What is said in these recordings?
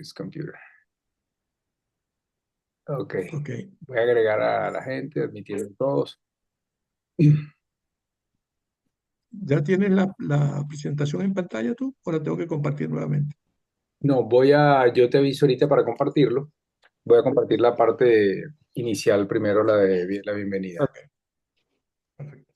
this computer. Ok. Ok. Voy a agregar a la gente, admitir todos. ¿Ya tienes la presentación en pantalla tú o la tengo que compartir nuevamente? No, yo te aviso ahorita para compartirlo. Voy a compartir la parte inicial primero, la de la bienvenida. Ok, perfecto.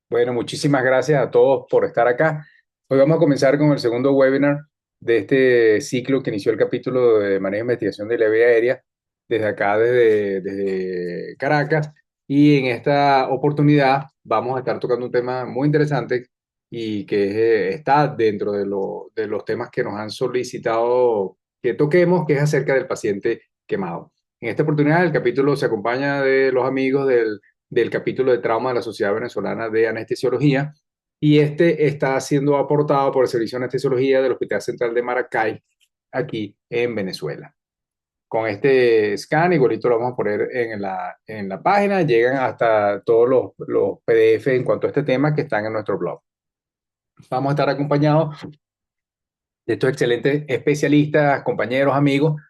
Bueno, muchísimas gracias a todos por estar acá. Hoy vamos a comenzar con el segundo webinar de este ciclo que inició el capítulo de manejo e investigación de la vía aérea desde acá, desde Caracas. Y en esta oportunidad vamos a estar tocando un tema muy interesante y que está dentro de los temas que nos han solicitado que toquemos, que es acerca del paciente quemado. En esta oportunidad el capítulo se acompaña de los amigos del capítulo de trauma de la Sociedad Venezolana de Anestesiología, y este está siendo aportado por el Servicio de Anestesiología del Hospital Central de Maracay, aquí en Venezuela. Con este scan, igualito lo vamos a poner en la página, llegan hasta todos los PDF en cuanto a este tema que están en nuestro blog. Vamos a estar acompañados de estos excelentes especialistas, compañeros, amigos,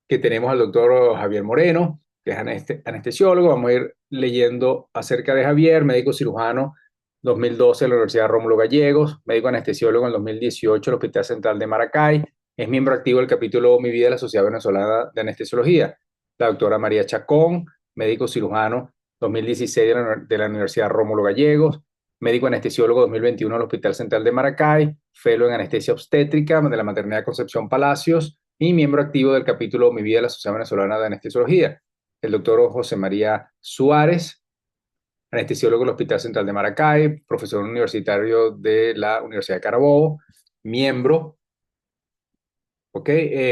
que tenemos al doctor Javier Moreno, que es anestesiólogo. Vamos a ir leyendo acerca de Javier, médico cirujano 2012 de la Universidad Rómulo Gallegos, médico anestesiólogo en 2018 del Hospital Central de Maracay. Es miembro activo del capítulo Mi Vida de la Sociedad Venezolana de Anestesiología. La doctora María Chacón, médico cirujano 2016 de la Universidad Rómulo Gallegos, médico anestesiólogo 2021 del Hospital Central de Maracay, fellow en anestesia obstétrica de la Maternidad Concepción Palacios y miembro activo del capítulo Mi Vida de la Sociedad Venezolana de Anestesiología. El doctor José María Suárez, anestesiólogo del Hospital Central de Maracay, profesor universitario de la Universidad de Carabobo, miembro,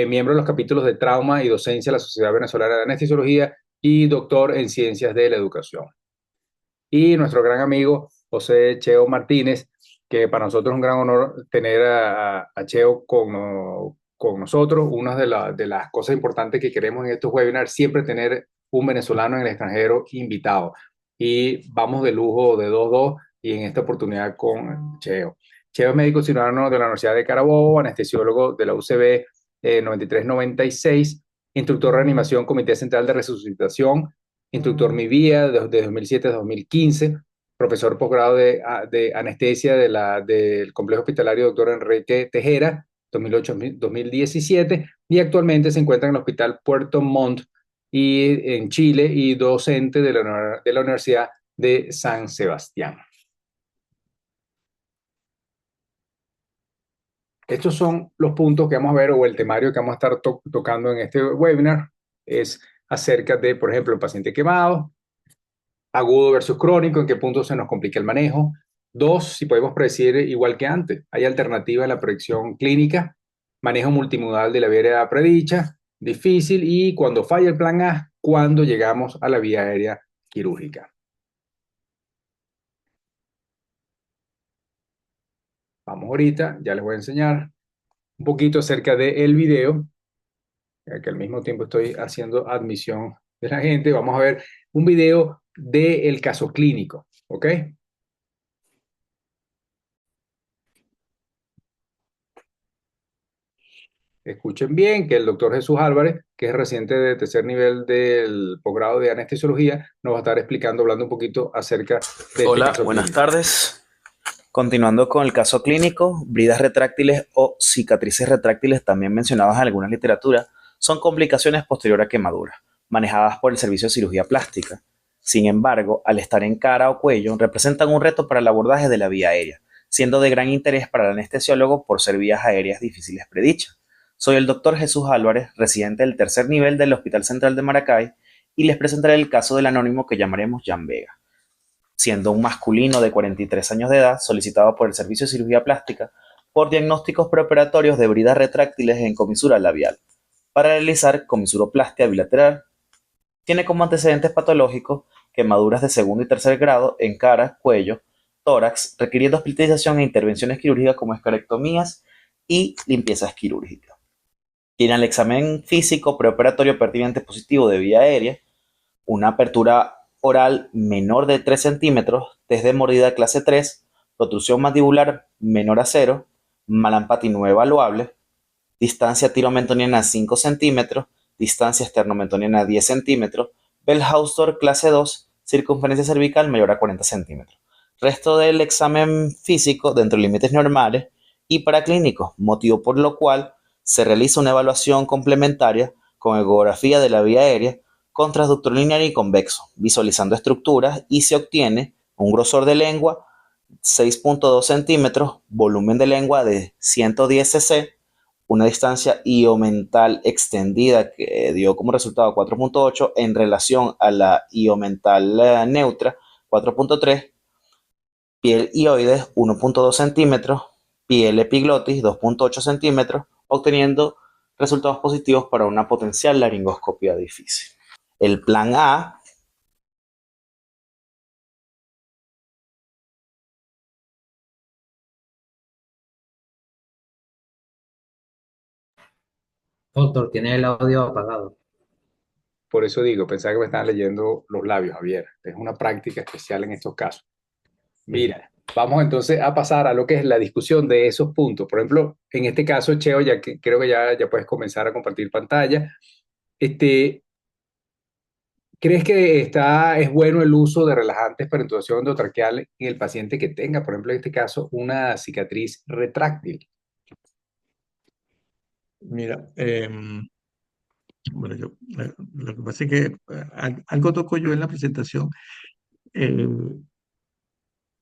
miembro de los capítulos de trauma y docencia de la Sociedad Venezolana de Anestesiología y doctor en ciencias de la educación. Y nuestro gran amigo José Cheo Martínez, que para nosotros es un gran honor tener a Cheo con nosotros. Una de las cosas importantes que queremos en estos webinars, siempre tener un venezolano en el extranjero invitado. Y vamos de lujo de 2-2 y en esta oportunidad con Cheo. Cheo es médico cirujano de la Universidad de Carabobo, anestesiólogo de la UCB 9396, instructor de reanimación, Comité Central de Resucitación, instructor Mi Vía de 2007 a 2015, profesor posgrado de anestesia del Complejo Hospitalario Doctor Enrique Tejera, 2008-2017, y actualmente se encuentra en el Hospital Puerto Montt y en Chile y docente de la Universidad de San Sebastián. Estos son los puntos que vamos a ver o el temario que vamos a estar tocando en este webinar. Es acerca de, por ejemplo, el paciente quemado, agudo versus crónico, en qué punto se nos complica el manejo. Dos, si podemos predecir igual que antes, hay alternativa en la predicción clínica, manejo multimodal de la vía aérea predicha, difícil, y cuando falla el plan A, cuando llegamos a la vía aérea quirúrgica. Vamos ahorita, ya les voy a enseñar un poquito acerca del video, ya que al mismo tiempo estoy haciendo admisión de la gente. Vamos a ver un video del caso clínico, ¿ok? Escuchen bien que el doctor Jesús Álvarez, que es residente de tercer nivel del posgrado de anestesiología, nos va a estar explicando, hablando un poquito acerca de este Hola, caso buenas clínico. tardes. Continuando con el caso clínico, bridas retráctiles o cicatrices retráctiles, también mencionadas en alguna literatura, son complicaciones posterior a quemaduras, manejadas por el servicio de cirugía plástica. Sin embargo, al estar en cara o cuello, representan un reto para el abordaje de la vía aérea, siendo de gran interés para el anestesiólogo por ser vías aéreas difíciles predichas. Soy el doctor Jesús Álvarez, residente del tercer nivel del Hospital Central de Maracay, y les presentaré el caso del anónimo que llamaremos Jan Vega, siendo un masculino de 43 años de edad solicitado por el Servicio de Cirugía Plástica por diagnósticos preoperatorios de bridas retráctiles en comisura labial para realizar comisuroplastia bilateral. Tiene como antecedentes patológicos quemaduras de segundo y tercer grado en cara, cuello, tórax, requiriendo hospitalización e intervenciones quirúrgicas como escarectomías y limpiezas quirúrgicas. Tiene el examen físico preoperatorio pertinente positivo de vía aérea, una apertura oral menor de 3 centímetros, test de mordida clase 3, protrusión mandibular menor a 0, Malampati no evaluable, distancia tiromentoniana 5 centímetros, distancia esternomentoniana 10 centímetros, Bell-Hausdorff clase 2, circunferencia cervical mayor a 40 centímetros. Resto del examen físico dentro de límites normales y paraclínicos, motivo por lo cual se realiza una evaluación complementaria con ecografía de la vía aérea con transductor lineal y convexo, visualizando estructuras y se obtiene un grosor de lengua 6.2 centímetros, volumen de lengua de 110 cc, una distancia iomental extendida que dio como resultado 4.8 en relación a la iomental neutra 4.3, piel ioides 1.2 centímetros, piel epiglotis 2.8 centímetros, obteniendo resultados positivos para una potencial laringoscopia difícil. El plan A. Doctor, tiene el audio apagado. Por eso digo, pensaba que me estaban leyendo los labios, Javier. Es una práctica especial en estos casos. Mira, vamos entonces a pasar a lo que es la discusión de esos puntos. Por ejemplo, en este caso, Cheo, ya que creo que ya puedes comenzar a compartir pantalla. Este, ¿Crees que es bueno el uso de relajantes para intubación endotraqueal en el paciente que tenga, por ejemplo, en este caso, una cicatriz retráctil? Mira, bueno, lo que pasa es que algo toco yo en la presentación. eh,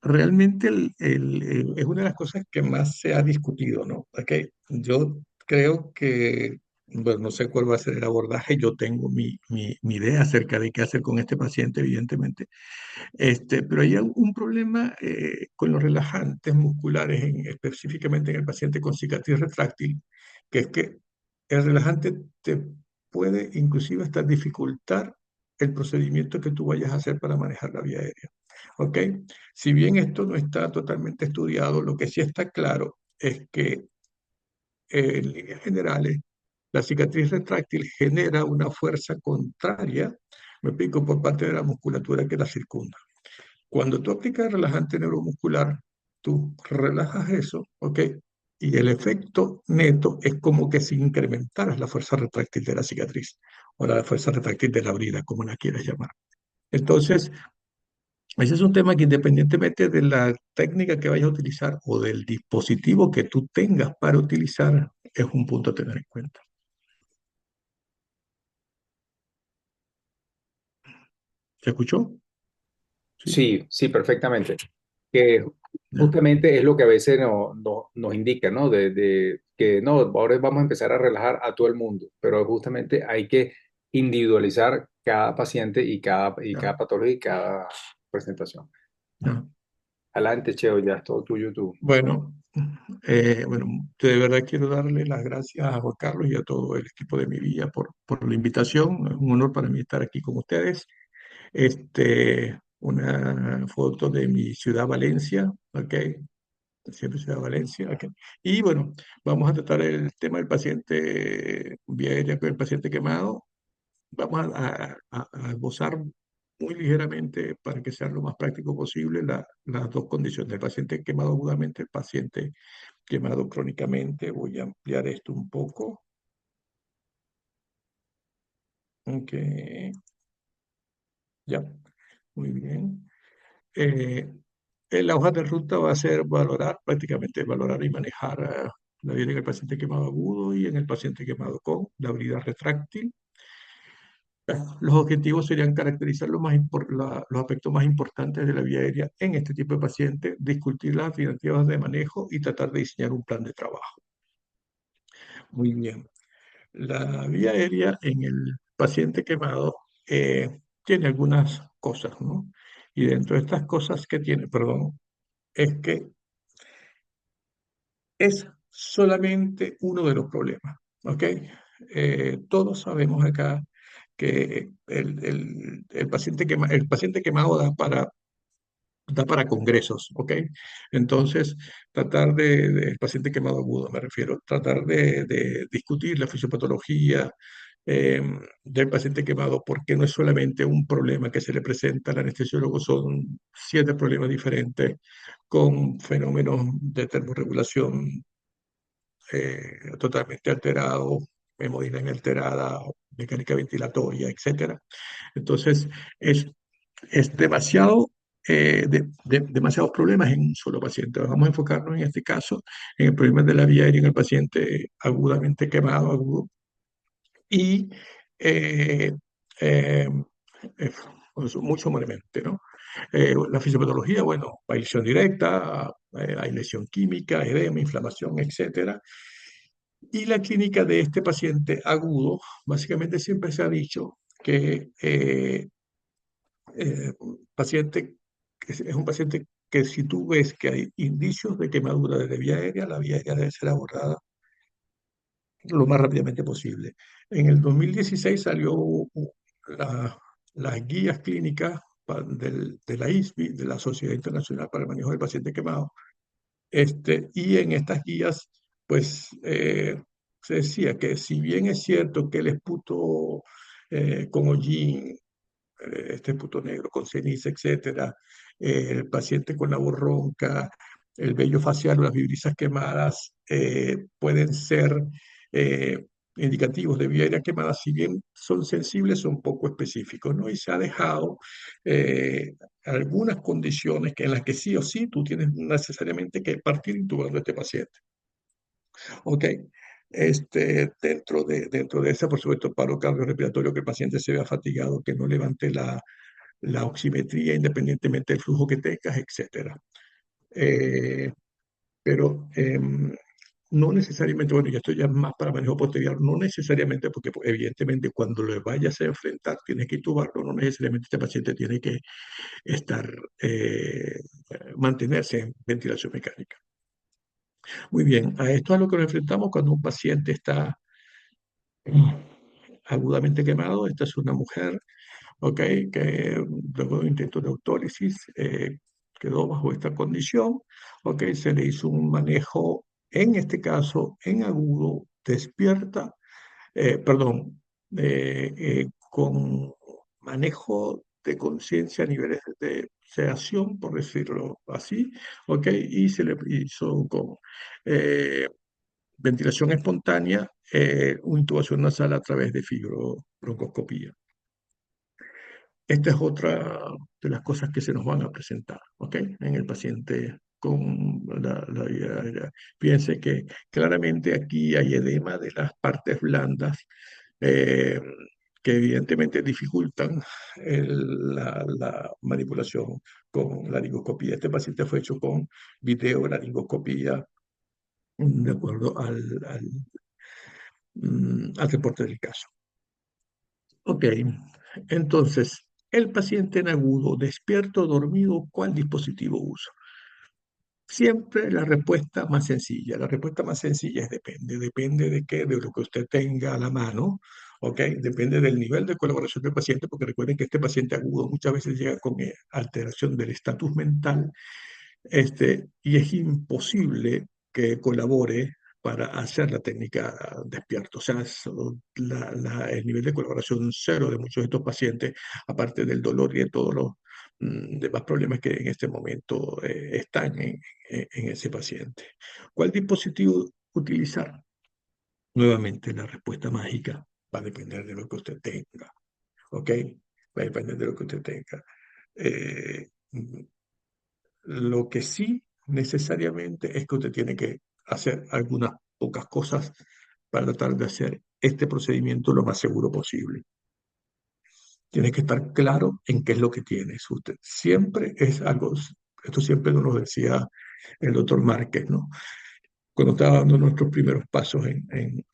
Realmente es una de las cosas que más se ha discutido, ¿no? Ok, yo creo que, bueno, no sé cuál va a ser el abordaje, yo tengo mi idea acerca de qué hacer con este paciente, evidentemente, pero hay un problema con los relajantes musculares, específicamente en el paciente con cicatriz retráctil, que es que el relajante te puede inclusive hasta dificultar el procedimiento que tú vayas a hacer para manejar la vía aérea. ¿Ok? Si bien esto no está totalmente estudiado, lo que sí está claro es que en líneas generales la cicatriz retráctil genera una fuerza contraria, me explico, por parte de la musculatura que la circunda. Cuando tú aplicas el relajante neuromuscular, tú relajas eso, ¿ok? Y el efecto neto es como que si incrementaras la fuerza retráctil de la cicatriz o la fuerza retráctil de la brida, como la quieras llamar. Entonces, ese es un tema que independientemente de la técnica que vayas a utilizar o del dispositivo que tú tengas para utilizar, es un punto a tener en cuenta. ¿Se escuchó? Sí. Sí, sí, perfectamente. Que Ya. justamente es lo que a veces nos indica, ¿no? De que no, ahora vamos a empezar a relajar a todo el mundo, pero justamente hay que individualizar cada paciente y Ya. cada patología y cada presentación. Ya. Adelante, Cheo, ya es todo tuyo tú. Bueno, bueno, de verdad quiero darle las gracias a Juan Carlos y a todo el equipo de Mi Villa por la invitación. Es un honor para mí estar aquí con ustedes. Una foto de mi ciudad Valencia, ¿ok? Siempre Ciudad Valencia, ¿ok? Y bueno, vamos a tratar el tema del paciente vía aérea con el paciente quemado. Vamos a esbozar muy ligeramente para que sea lo más práctico posible las dos condiciones, el paciente quemado agudamente, el paciente quemado crónicamente. Voy a ampliar esto un poco. Ok, ya, muy bien. Eh, la hoja de ruta va a ser valorar, prácticamente valorar y manejar la vida en el paciente quemado agudo y en el paciente quemado con la brida retráctil. Los objetivos serían caracterizar los aspectos más importantes de la vía aérea en este tipo de pacientes, discutir las alternativas de manejo y tratar de diseñar un plan de trabajo. Muy bien. La vía aérea en el paciente quemado tiene algunas cosas, ¿no? Y dentro de estas cosas que tiene, perdón, es que es solamente uno de los problemas, ¿ok? Todos sabemos acá que el paciente quemado da para congresos, ¿ok? Entonces, el paciente quemado agudo, me refiero, tratar de discutir la fisiopatología, eh, del paciente quemado, porque no es solamente un problema que se le presenta al anestesiólogo, son 7 problemas diferentes con fenómenos de termorregulación totalmente alterados, hemodinámica alterada, mecánica ventilatoria, etcétera. Entonces, es, es demasiado, demasiados problemas en un solo paciente. Vamos a enfocarnos en este caso en el problema de la vía aérea en el paciente agudamente quemado, agudo, y eh, eh, eh, pues, mucho molemente, ¿no? La fisiopatología, bueno, variación directa, hay lesión química, edema, inflamación, etcétera. Y la clínica de este paciente agudo, básicamente siempre se ha dicho que paciente, es un paciente que si tú ves que hay indicios de quemadura de la vía aérea, la vía aérea debe ser abordada lo más rápidamente posible. En el 2016 salió la- las guías clínicas de la ISPI, de la Sociedad Internacional para el Manejo del Paciente Quemado. Y en estas guías, pues se decía que si bien es cierto que el esputo con hollín, este puto negro con ceniza, etcétera, el paciente con la voz ronca, el vello facial o las vibrisas quemadas pueden ser eh, indicativos de vía aérea quemada, si bien son sensibles, son poco específicos, ¿no? Y se ha dejado algunas condiciones en las que sí o sí tú tienes necesariamente que partir intubando a este paciente. ¿Ok? Dentro de esa, por supuesto, paro cardiorrespiratorio, que el paciente se vea fatigado, que no levante la oximetría independientemente del flujo que tengas, etcétera. Eh, pero no necesariamente, bueno, y esto ya es más para manejo posterior, no necesariamente porque pues, evidentemente cuando le vayas a enfrentar tienes que intubarlo, no necesariamente este paciente tiene que estar, mantenerse en ventilación mecánica. Muy bien, a esto es a lo que nos enfrentamos cuando un paciente está agudamente quemado. Esta es una mujer, ¿ok? Que luego de un intento de autólisis quedó bajo esta condición, ¿ok? Se le hizo un manejo, en este caso, en agudo, despierta, perdón, con manejo de conciencia a niveles de sedación, por decirlo así, ¿ok? Y se le hizo con eh, ventilación espontánea, una intubación nasal a través de fibrobroncoscopía. Esta es otra de las cosas que se nos van a presentar, ¿ok? En el paciente con la vía aérea. Fíjense que claramente aquí hay edema de las partes blandas eh, que evidentemente dificultan la manipulación con laringoscopía. Este paciente fue hecho con videolaringoscopía de acuerdo al reporte del caso. Ok, entonces, el paciente en agudo, despierto, dormido, ¿cuál dispositivo uso? Siempre la respuesta más sencilla. La respuesta más sencilla es depende. Depende de qué, de lo que usted tenga a la mano, ¿ok? Depende del nivel de colaboración del paciente, porque recuerden que este paciente agudo muchas veces llega con alteración del estatus mental, y es imposible que colabore para hacer la técnica despierto. O sea, el nivel de colaboración cero de muchos de estos pacientes, aparte del dolor y de todos los demás problemas que en este momento están en ese paciente. ¿Cuál dispositivo utilizar? Nuevamente, la respuesta mágica va a depender de lo que usted tenga. ¿Ok? Va a depender de lo que usted tenga. Eh, lo que sí necesariamente es que usted tiene que hacer algunas pocas cosas para tratar de hacer este procedimiento lo más seguro posible. Tiene que estar claro en qué es lo que tiene. Usted siempre es algo, esto siempre nos lo decía el doctor Márquez, ¿no? Cuando estaba dando nuestros primeros pasos en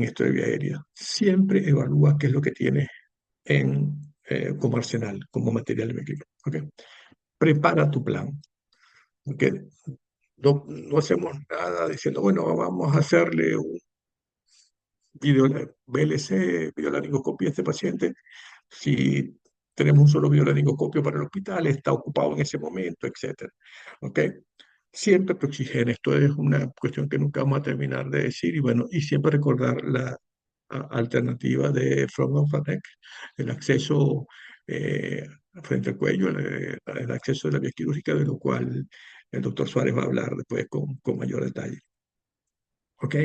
esto de vía aérea. Siempre evalúa qué es lo que tiene como arsenal, como material médico. ¿Okay? Prepara tu plan. Porque no hacemos nada diciendo, bueno, vamos a hacerle un video, VLC, videolaringoscopia a este paciente. Si tenemos un solo videolaringoscopio para el hospital, está ocupado en ese momento, etcétera. ¿Ok? Siempre Proxigen, esto es una cuestión que nunca vamos a terminar de decir y bueno, y siempre recordar alternativa de front of attack, el acceso eh, frente al cuello, el acceso de la vía quirúrgica, de lo cual el doctor Suárez va a hablar después con mayor detalle. ¿Ok?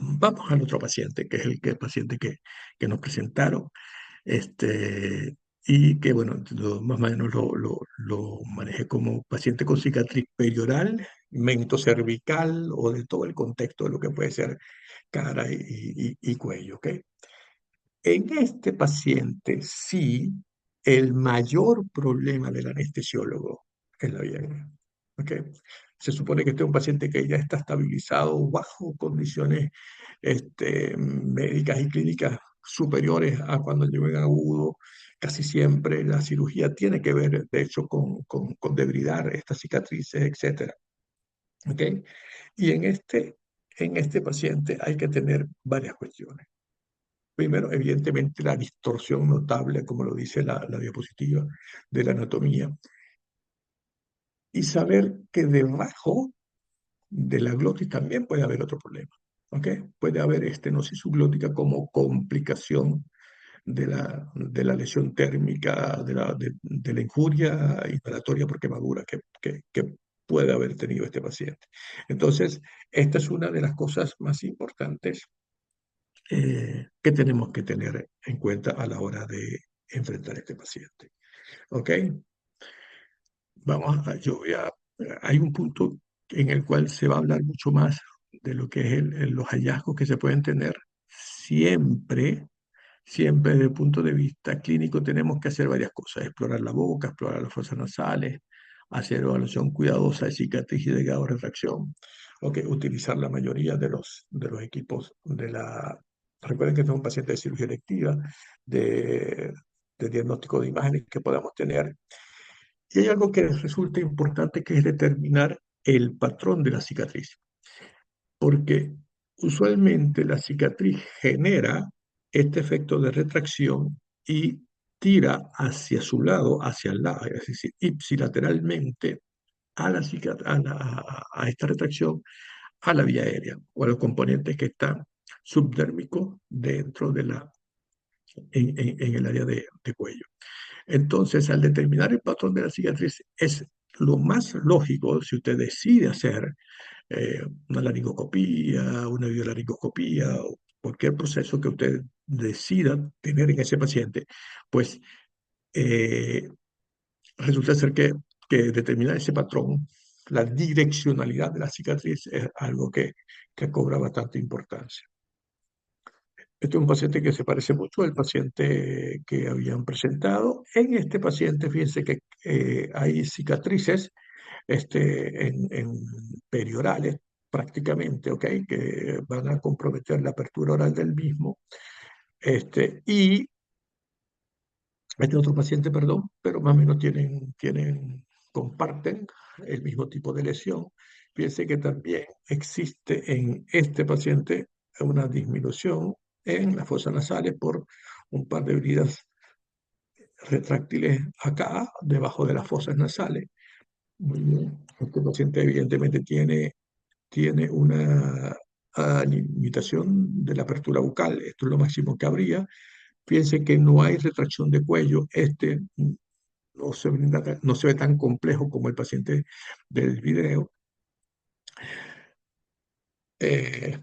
Vamos al otro paciente, que es el paciente que nos presentaron, y que, bueno, más o menos lo manejé como paciente con cicatriz perioral, mento cervical o de todo el contexto de lo que puede ser cara y cuello, ¿ok? En este paciente, sí, el mayor problema del anestesiólogo es la vía aérea. ¿Ok? Se supone que este es un paciente que ya está estabilizado bajo condiciones médicas y clínicas superiores a cuando llegó en agudo. Casi siempre la cirugía tiene que ver, de hecho, con debridar estas cicatrices, etcétera. ¿Ok? Y en este paciente hay que tener varias cuestiones. Primero, evidentemente, la distorsión notable, como lo dice la diapositiva, de la anatomía. Y saber que debajo de la glotis también puede haber otro problema. ¿Ok? Puede haber estenosis subglótica como complicación de la lesión térmica, de la injuria inhalatoria por quemadura que puede haber tenido este paciente. Entonces, esta es una de las cosas más importantes que tenemos que tener en cuenta a la hora de enfrentar a este paciente. ¿Ok? Hay un punto en el cual se va a hablar mucho más de lo que es los hallazgos que se pueden tener. Siempre, siempre desde el punto de vista clínico tenemos que hacer varias cosas, explorar la boca, explorar las fosas nasales, hacer evaluación cuidadosa de cicatriz y de grado de retracción, utilizar la mayoría de los equipos de la... Recuerden que este es un paciente de cirugía electiva, de, de diagnóstico de imágenes que podamos tener. Y hay algo que resulta importante, que es determinar el patrón de la cicatriz, porque usualmente la cicatriz genera este efecto de retracción y tira hacia su lado, hacia el lado, es decir, ipsilateralmente a esta retracción, a la vía aérea o a los componentes que están subdérmicos dentro en el área de cuello. Entonces, al determinar el patrón de la cicatriz, es lo más lógico, si usted decide hacer una laringoscopía, una biolaringoscopía, o cualquier proceso que usted decida tener en ese paciente, pues eh, resulta ser que determinar ese patrón, la direccionalidad de la cicatriz, es algo que cobra bastante importancia. Este es un paciente que se parece mucho al paciente que habían presentado. En este paciente, fíjense que hay cicatrices en periorales prácticamente, ¿ok? Que van a comprometer la apertura oral del mismo. Y este otro paciente, perdón, pero más o menos comparten el mismo tipo de lesión. Fíjense que también existe en este paciente una disminución en las fosas nasales por un par de heridas retráctiles acá, debajo de las fosas nasales. Muy bien. Este paciente evidentemente tiene una limitación de la apertura bucal. Esto es lo máximo que habría. Piense que no hay retracción de cuello. No se ve tan complejo como el paciente del video. Eh,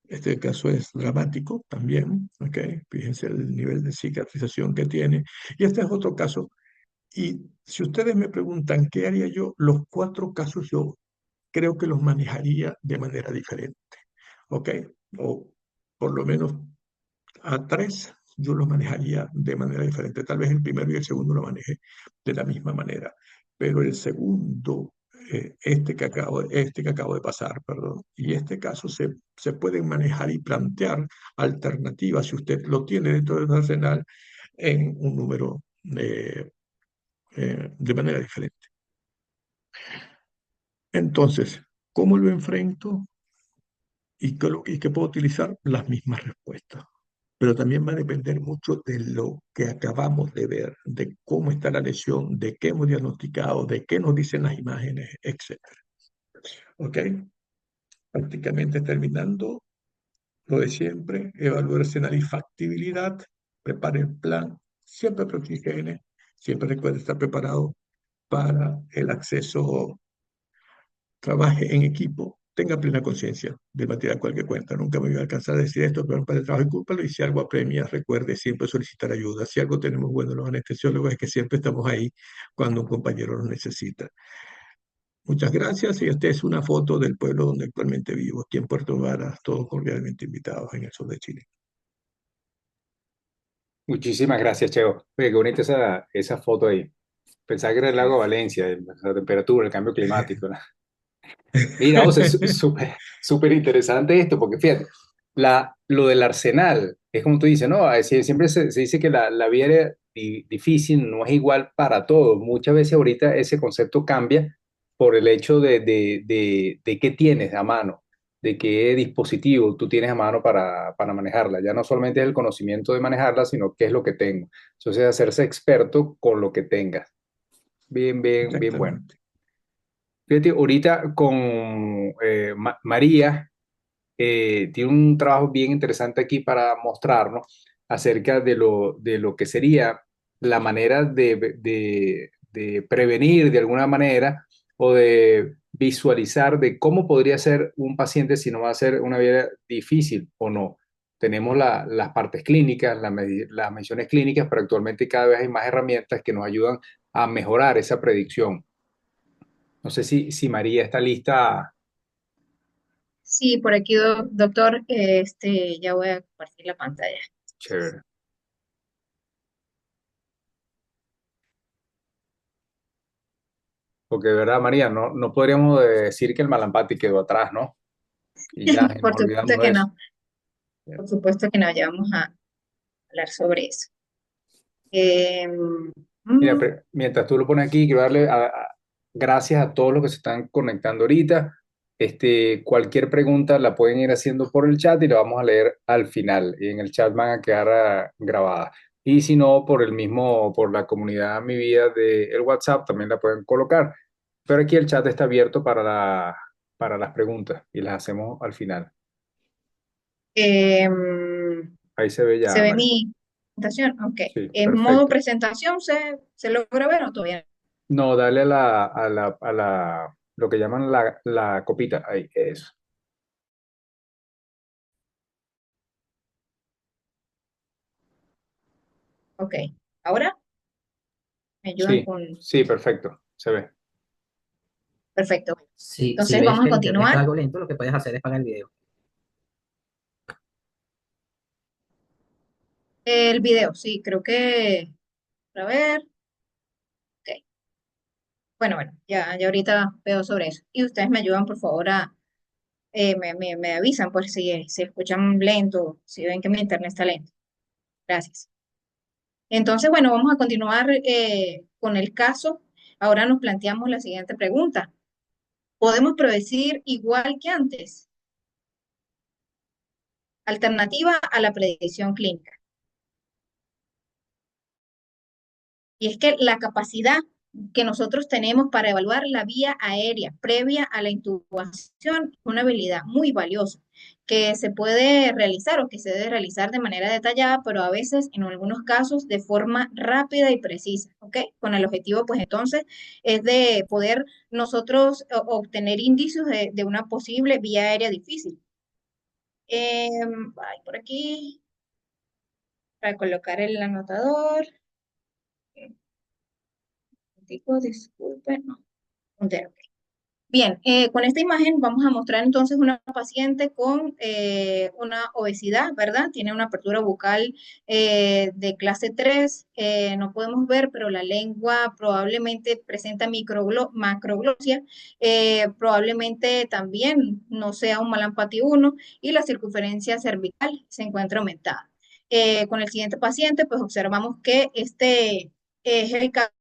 este caso es dramático también, ¿ok? Fíjense el nivel de cicatrización que tiene. Y este es otro caso. Y si ustedes me preguntan qué haría yo, los 4 casos yo creo que los manejaría de manera diferente, ¿ok? O por lo menos a 3 yo los manejaría de manera diferente. Tal vez el primero y el segundo lo maneje de la misma manera, pero el segundo, este que acabo de pasar, perdón, y este caso se pueden manejar y plantear alternativas, si usted lo tiene dentro del arsenal, en un número de manera diferente. Entonces, ¿cómo lo enfrento? ¿Y qué puedo utilizar? Las mismas respuestas. Pero también va a depender mucho de lo que acabamos de ver, de cómo está la lesión, de qué hemos diagnosticado, de qué nos dicen las imágenes, etc. ¿Ok? Prácticamente terminando, lo de siempre, evaluar escenario y factibilidad, prepare el plan, siempre protege, siempre recuerde estar preparado para el acceso, trabaje en equipo, tenga plena conciencia del material cual que cuenta. Nunca me voy a alcanzar a decir esto, pero para el trabajo y cúlpalo, y si algo apremia, recuerde siempre solicitar ayuda. Si algo tenemos bueno los anestesiólogos es que siempre estamos ahí cuando un compañero nos necesita. Muchas gracias, y esta es una foto del pueblo donde actualmente vivo, aquí en Puerto Varas, todos cordialmente invitados en el sur de Chile. Muchísimas gracias, Cheo. Oye, qué bonita esa foto ahí. Pensaba que era el lago Valencia, la temperatura, el cambio climático, ¿no? Mira, o sea, es súper interesante esto, porque fíjate, lo del arsenal, es como tú dices, ¿no? Siempre se dice que la vida era difícil, no es igual para todos. Muchas veces ahorita ese concepto cambia por el hecho de qué tienes a mano, de qué dispositivo tú tienes a mano para manejarla. Ya no solamente es el conocimiento de manejarla, sino qué es lo que tengo. Entonces, hacerse experto con lo que tengas. Bien, bien, bien bueno. Exactamente. Fíjate, ahorita con María tiene un trabajo bien interesante aquí para mostrarnos acerca de lo que sería la manera de prevenir de alguna manera o de visualizar de cómo podría ser un paciente si no va a ser una vida difícil o no. Tenemos las partes clínicas, las mediciones clínicas, pero actualmente cada vez hay más herramientas que nos ayudan a mejorar esa predicción. No sé si María está lista. Sí, por aquí, doctor, ya voy a compartir la pantalla. Chévere. Porque de verdad, María, no podríamos decir que el Malampati quedó atrás, ¿no? Y ya, y nos Por supuesto olvidamos de que eso. no, por supuesto que no, ya vamos a hablar sobre eso. Eh, Mira, mm, mientras tú lo pones aquí, quiero darle gracias a todos los que se están conectando ahorita. Cualquier pregunta la pueden ir haciendo por el chat y la vamos a leer al final. Y en el chat van a quedar grabadas. Y si no, por la comunidad Mi Vida del WhatsApp también la pueden colocar. Pero aquí el chat está abierto para las preguntas y las hacemos al final. em, Ahí se ve ¿Se ya, ve María. mi presentación? Ok. Sí, ¿En modo perfecto. presentación se logra ver o todavía No, dale lo que llaman la copita. Ahí, eso. no? Ok. ¿Ahora me ayudan Sí, con... sí, perfecto. Se ve. Perfecto. Si Entonces ves vamos que a el internet continuar. está algo lento, lo que puedes hacer es pagar el video. El video, sí, creo que... A ver. Ok. Bueno, ya ahorita veo sobre eso. Y ustedes me ayudan, por favor, me avisan, pues, si escuchan lento, si ven que mi internet está lento. Gracias. Entonces, bueno, vamos a continuar con el caso. Ahora nos planteamos la siguiente pregunta. ¿Podemos predecir igual que antes? Alternativa a la predicción clínica. Y es que la capacidad que nosotros tenemos para evaluar la vía aérea previa a la intubación es una habilidad muy valiosa que se puede realizar o que se debe realizar de manera detallada, pero a veces, en algunos casos, de forma rápida y precisa, ¿ok? Con el objetivo, pues entonces, es de poder nosotros obtener indicios de una posible vía aérea difícil. Por aquí, para colocar el anotador. Disculpen, no. Ok. Bien, con esta imagen vamos a mostrar entonces una paciente con una obesidad, ¿verdad? Tiene una apertura bucal de clase 3. No podemos ver, pero la lengua probablemente presenta macroglosia, probablemente también no sea un Malampati 1 y la circunferencia cervical se encuentra aumentada. Con el siguiente paciente, pues observamos que este es el caso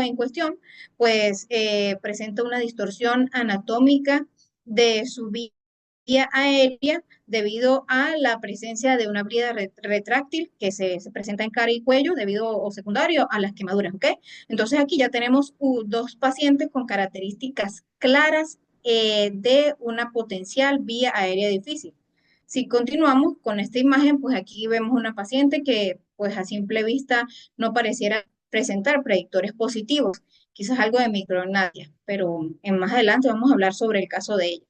en cuestión, pues presenta una distorsión anatómica de su vía aérea debido a la presencia de una brida retráctil que se presenta en cara y cuello debido o secundario a las quemaduras, ¿ok? Entonces aquí ya tenemos dos pacientes con características claras de una potencial vía aérea difícil. Si continuamos con esta imagen, pues aquí vemos una paciente que pues a simple vista no pareciera presentar predictores positivos, quizás algo de micronadia, pero en más adelante vamos a hablar sobre el caso de ella.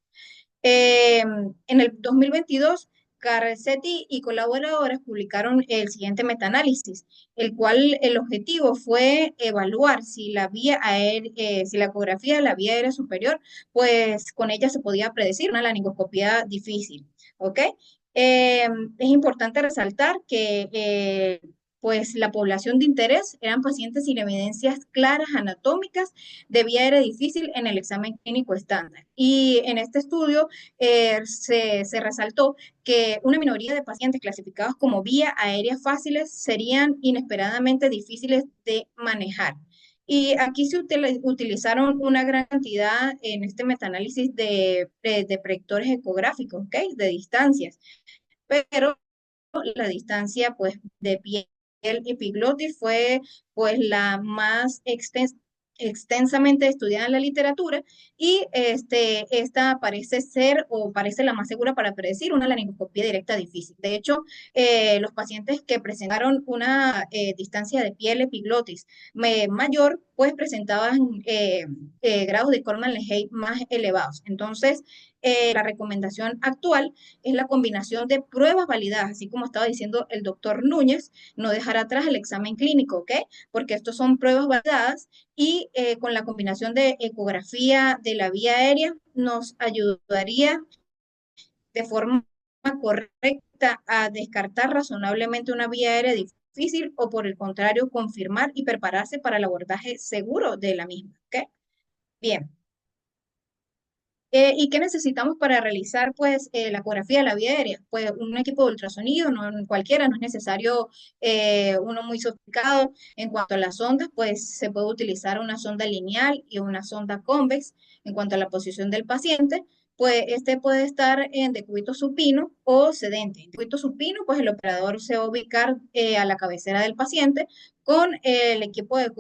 En el 2022, Carcetti y colaboradores publicaron el siguiente metaanálisis, el cual el objetivo fue evaluar si la vía aérea, si la ecografía de la vía aérea superior, pues con ella se podía predecir una laringoscopía difícil, ¿ok? Es importante resaltar que pues la población de interés eran pacientes sin evidencias claras anatómicas de vía aérea difícil en el examen clínico estándar. Y en este estudio se resaltó que una minoría de pacientes clasificados como vía aérea fáciles serían inesperadamente difíciles de manejar. Y aquí se utilizaron una gran cantidad en este metaanálisis de predictores ecográficos, ¿ok? De distancias, pero la distancia pues de piel epiglotis fue pues la más extensamente estudiada en la literatura y esta parece ser o parece la más segura para predecir una laringoscopía directa difícil. De hecho, los pacientes que presentaron una distancia de piel epiglotis mayor, pues presentaban grados de Coleman-Lehay más elevados. Entonces, la recomendación actual es la combinación de pruebas validadas, así como estaba diciendo el doctor Núñez, no dejar atrás el examen clínico, ¿ok? Porque estos son pruebas validadas y con la combinación de ecografía de la vía aérea nos ayudaría de forma correcta a descartar razonablemente una vía aérea difícil o por el contrario confirmar y prepararse para el abordaje seguro de la misma, ¿ok? Bien. ¿Y qué necesitamos para realizar pues la ecografía de la vía aérea? Pues un equipo de ultrasonido, no cualquiera, no es necesario uno muy sofisticado. En cuanto a las ondas, pues se puede utilizar una sonda lineal y una sonda convex. En cuanto a la posición del paciente, pues este puede estar en decúbito supino o sedente. En decúbito supino, pues el operador se va a ubicar a la cabecera del paciente con el equipo de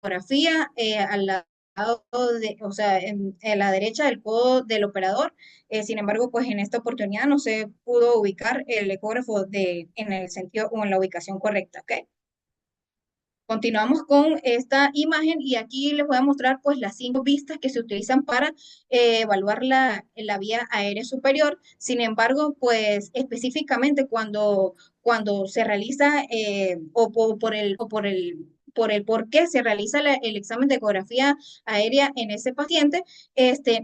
ecografía al lado o sea, en la derecha del codo del operador. Sin embargo, pues en esta oportunidad no se pudo ubicar el ecógrafo en el sentido o en la ubicación correcta, ¿ok? Continuamos con esta imagen y aquí les voy a mostrar pues las 5 vistas que se utilizan para evaluar la vía aérea superior. Sin embargo, pues específicamente cuando se realiza por el por qué se realiza el examen de ecografía aérea en ese paciente,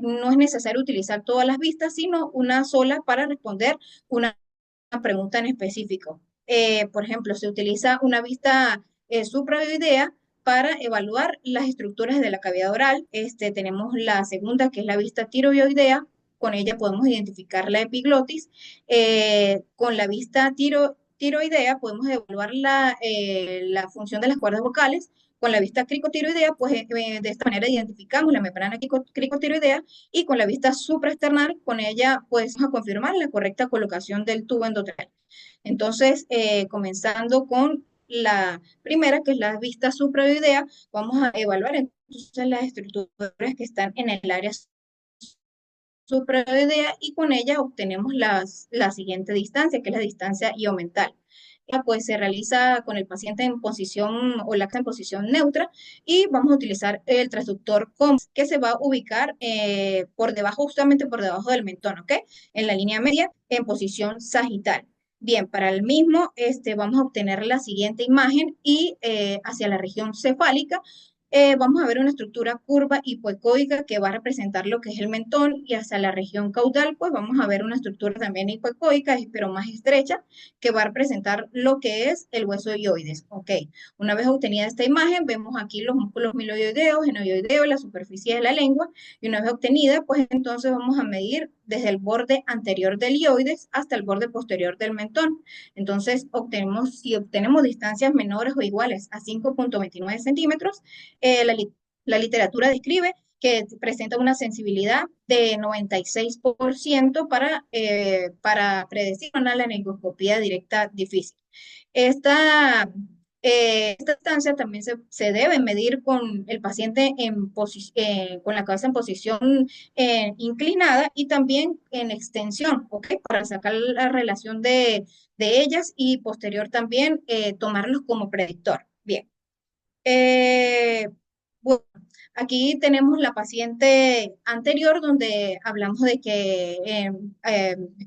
no es necesario utilizar todas las vistas, sino una sola para responder una pregunta en específico. Por ejemplo, se utiliza una vista supraoidea para evaluar las estructuras de la cavidad oral. Tenemos la segunda, que es la vista tiroidea. Con ella podemos identificar la epiglotis. Con la vista tiroidea podemos evaluar la función de las cuerdas vocales. Con la vista cricotiroidea, pues de esta manera identificamos la membrana cricotiroidea y con la vista supraesternal, con ella pues vamos a confirmar la correcta colocación del tubo endotraqueal. Entonces, comenzando con la primera, que es la vista supraoidea, vamos a evaluar entonces las estructuras que están en el área supraoidea y con ella obtenemos la siguiente distancia, que es la distancia iomental. Pues se realiza con el paciente en posición o laxa en posición neutra y vamos a utilizar el transductor COMS que se va a ubicar por debajo, justamente por debajo del mentón, ¿ok? En la línea media en posición sagital. Bien, para el mismo vamos a obtener la siguiente imagen y hacia la región cefálica vamos a ver una estructura curva hipoecóica que va a representar lo que es el mentón y hacia la región caudal, pues vamos a ver una estructura también hipoecóica, pero más estrecha, que va a representar lo que es el hueso hioides. Ok, una vez obtenida esta imagen, vemos aquí los músculos miloioideos, genoioideos, la superficie de la lengua, y una vez obtenida, pues entonces vamos a medir desde el borde anterior del hioides hasta el borde posterior del mentón. Entonces, si obtenemos distancias menores o iguales a 5.29 centímetros, la literatura describe que presenta una sensibilidad de 96% para predecir una laringoscopía directa difícil. Esta Esta distancia también se debe medir con el paciente con la cabeza en posición inclinada y también en extensión, ¿ok? Para sacar la relación de ellas y posterior también tomarlos como predictor. Bien. Eh, bueno, aquí tenemos la paciente anterior donde hablamos de que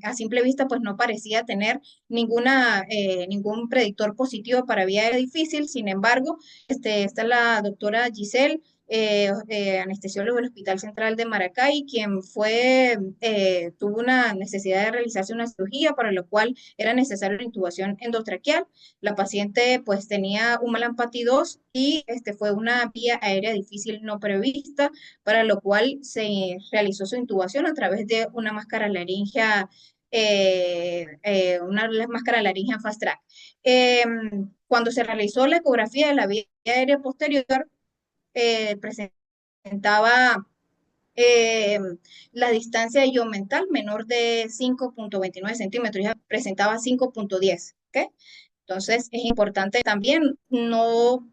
a simple vista pues no parecía tener ningún predictor positivo para vía aérea difícil. Sin embargo, está la doctora Giselle, anestesiólogo del Hospital Central de Maracay, quien tuvo una necesidad de realizarse una cirugía para lo cual era necesaria una intubación endotraqueal. La paciente pues tenía un malampatí 2 y fue una vía aérea difícil no prevista, para lo cual se realizó su intubación a través de una máscara laringea, una máscara laringea fast track. Cuando se realizó la ecografía de la vía aérea posterior, presentaba eh, la distancia iomental menor de 5.29 centímetros, ya presentaba 5.10, ¿ok? Entonces, es importante también no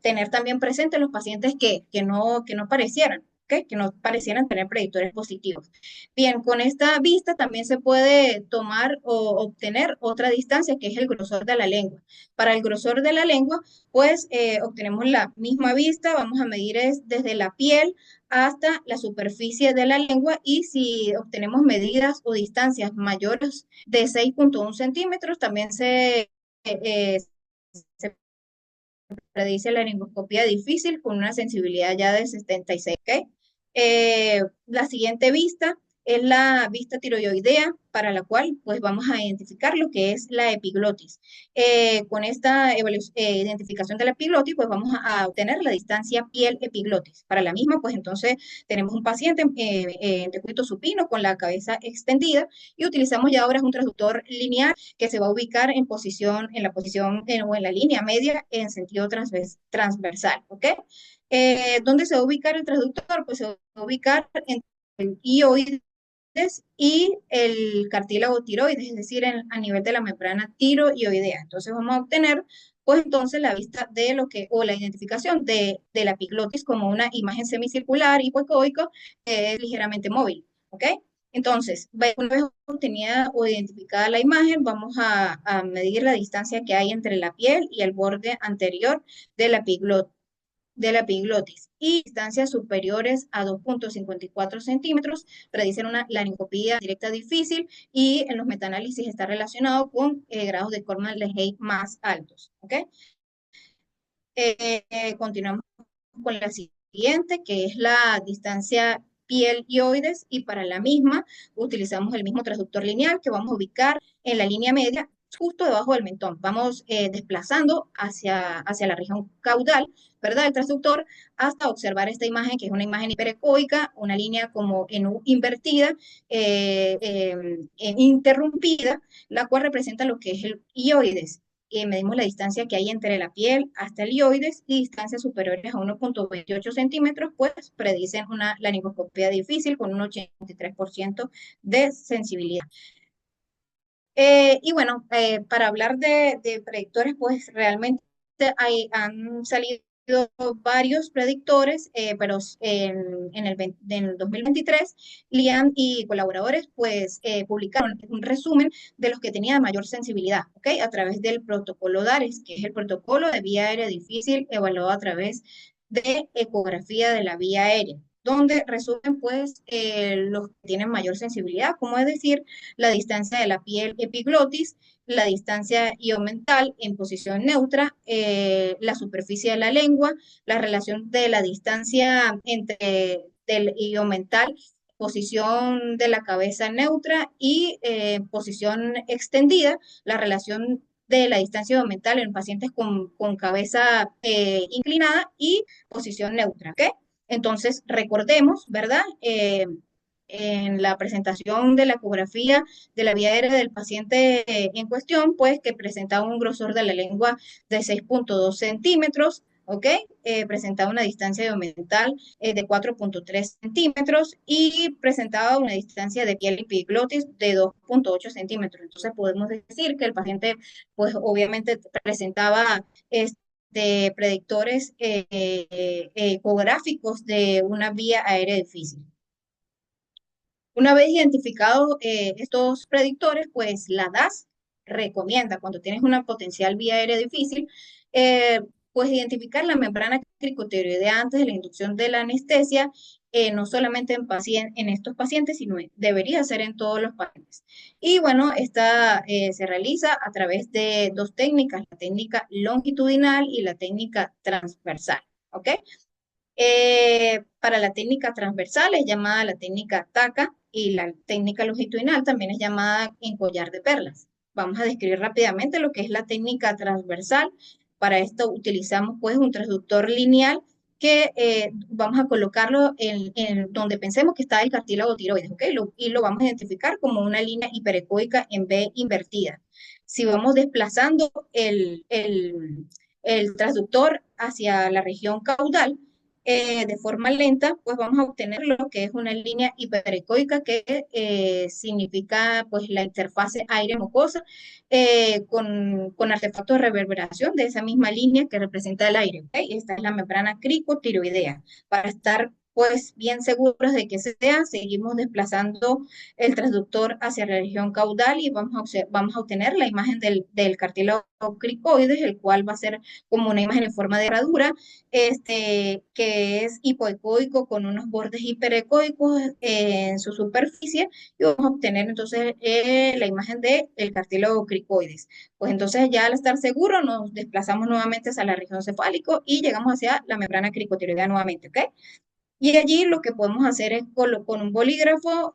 tener también presente los pacientes que no parecieran, ¿ok? Que no parecieran tener predictores positivos. Bien, con esta vista también se puede tomar o obtener otra distancia, que es el grosor de la lengua. Para el grosor de la lengua, pues obtenemos la misma vista, vamos a medir desde la piel hasta la superficie de la lengua, y si obtenemos medidas o distancias mayores de 6.1 centímetros, también se predice la laringoscopía difícil con una sensibilidad ya de 76, ¿ok? La siguiente vista es la vista tiroidea, para la cual pues vamos a identificar lo que es la epiglotis. Con esta identificación de la epiglotis, pues vamos a obtener la distancia piel-epiglotis. Para la misma, pues entonces tenemos un paciente en decúbito supino con la cabeza extendida, y utilizamos ya ahora un transductor lineal que se va a ubicar en la posición o en la línea media en sentido transversal, ¿ok? ¿Dónde se va a ubicar el transductor? Pues se va a ubicar entre el ioides y el cartílago tiroides, es decir, a nivel de la membrana tiroidea. Entonces vamos a obtener, pues entonces la vista de o la identificación de la epiglotis como una imagen semicircular hipoecoica ligeramente móvil, ¿ok? Entonces, una vez obtenida o identificada la imagen, vamos a medir la distancia que hay entre la piel y el borde anterior de la epiglotis, y distancias superiores a 2.54 centímetros predicen una laringopía directa difícil, y en los metaanálisis está relacionado con grados de Korman-Legge más altos, ¿ok? Continuamos con la siguiente, que es la distancia piel-ioides, y para la misma utilizamos el mismo transductor lineal que vamos a ubicar en la línea media justo debajo del mentón. Vamos desplazando hacia la región caudal, ¿verdad? El transductor, hasta observar esta imagen, que es una imagen hiperecoica, una línea como en U invertida, interrumpida, la cual representa lo que es el ioides. Medimos la distancia que hay entre la piel hasta el ioides, y distancias superiores a 1.28 centímetros, pues predicen una laringoscopía difícil con un 83% de sensibilidad. Y bueno, para hablar de predictores, pues realmente han salido varios predictores, pero en el 2023, Liam y colaboradores pues publicaron un resumen de los que tenían mayor sensibilidad, ¿ok? A través del protocolo DARES, que es el protocolo de vía aérea difícil evaluado a través de ecografía de la vía aérea, donde resumen pues los que tienen mayor sensibilidad, como es decir, la distancia de la piel epiglotis, la distancia iomental en posición neutra, la superficie de la lengua, la relación de la distancia entre del iomental, posición de la cabeza neutra, y posición extendida, la relación de la distancia iomental en pacientes con cabeza inclinada y posición neutra, ¿ok? Entonces, recordemos, ¿verdad? En la presentación de la ecografía de la vía aérea del paciente en cuestión, pues que presentaba un grosor de la lengua de 6.2 centímetros, ¿ok? Presentaba una distancia biomental de 4,3 centímetros y presentaba una distancia de piel epiglotis de 2,8 centímetros. Entonces podemos decir que el paciente, pues obviamente presentaba predictores ecográficos de una vía aérea difícil. Una vez identificados estos predictores, pues la DAS recomienda, cuando tienes una potencial vía aérea difícil, eh, pues identificar la membrana cricotiroidea antes de la inducción de la anestesia, no solamente en estos pacientes, sino debería ser en todos los pacientes. Y bueno, esta se realiza a través de dos técnicas, la técnica longitudinal y la técnica transversal, ¿ok? Para la técnica transversal es llamada la técnica TACA y la técnica longitudinal también es llamada encollar de perlas. Vamos a describir rápidamente lo que es la técnica transversal. Para esto utilizamos pues un transductor lineal que vamos a colocarlo en donde pensemos que está el cartílago tiroides, ¿ok? Y lo vamos a identificar como una línea hiperecoica en B invertida. Si vamos desplazando el transductor hacia la región caudal, de forma lenta, pues vamos a obtener lo que es una línea hiperecoica que significa pues la interfase aire-mucosa con artefactos de reverberación de esa misma línea que representa el aire. ¿Okay? Esta es la membrana cricotiroidea. Para estar pues bien seguros de que sea, seguimos desplazando el transductor hacia la región caudal y vamos a obtener la imagen del cartílago cricoides, el cual va a ser como una imagen en forma de herradura que es hipoecoico con unos bordes hiperecoicos en su superficie y vamos a obtener entonces la imagen del cartílago cricoides. Pues entonces ya al estar seguro nos desplazamos nuevamente hacia la región cefálico y llegamos hacia la membrana cricotiroidea nuevamente, ¿ok? Y allí lo que podemos hacer es con un bolígrafo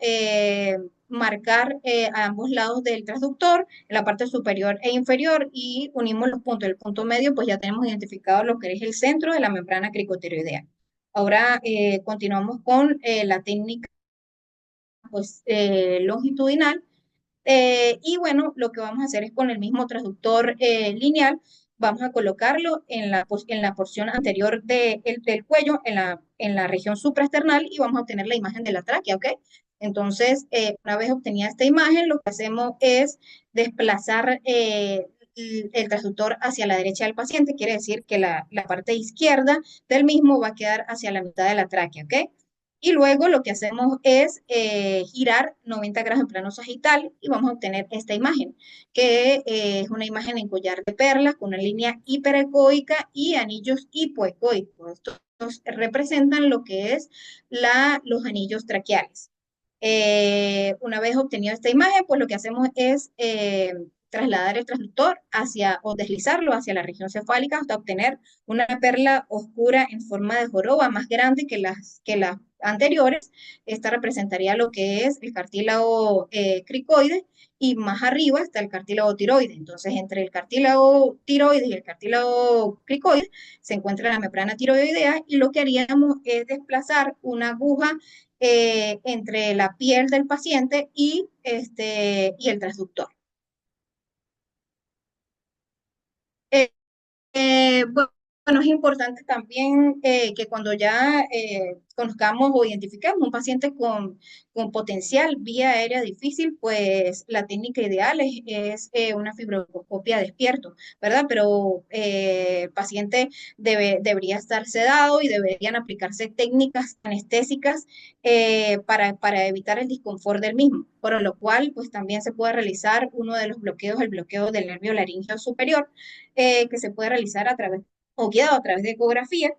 marcar a ambos lados del transductor, en la parte superior e inferior, y unimos los puntos. El punto medio, pues ya tenemos identificado lo que es el centro de la membrana cricotiroidea. Ahora continuamos con la técnica pues, longitudinal. Y bueno, lo que vamos a hacer es con el mismo transductor lineal, vamos a colocarlo en la porción anterior del cuello, en la región supraesternal, y vamos a obtener la imagen de la tráquea, ¿ok? Entonces, una vez obtenida esta imagen, lo que hacemos es desplazar el transductor hacia la derecha del paciente, quiere decir que la parte izquierda del mismo va a quedar hacia la mitad de la tráquea, ¿ok? Y luego lo que hacemos es girar 90 grados en plano sagital y vamos a obtener esta imagen, que es una imagen en collar de perlas con una línea hiperecoica y anillos hipoecoicos. Estos representan lo que es los anillos traqueales. Una vez obtenida esta imagen, pues lo que hacemos es trasladar el transductor o deslizarlo hacia la región cefálica hasta obtener una perla oscura en forma de joroba más grande que las anteriores. Esta representaría lo que es el cartílago cricoide y más arriba está el cartílago tiroide. Entonces, entre el cartílago tiroide y el cartílago cricoide se encuentra la membrana tiroidea y lo que haríamos es desplazar una aguja entre la piel del paciente y el transductor. Eh, bueno, es importante también que cuando ya conozcamos o identifiquemos un paciente con potencial vía aérea difícil, pues la técnica ideal es una fibroscopia despierto, ¿verdad? Pero el paciente debería estar sedado y deberían aplicarse técnicas anestésicas para evitar el disconfort del mismo, por lo cual pues también se puede realizar uno de los bloqueos, el bloqueo del nervio laríngeo superior, que se puede realizar a través o guiado a través de ecografía.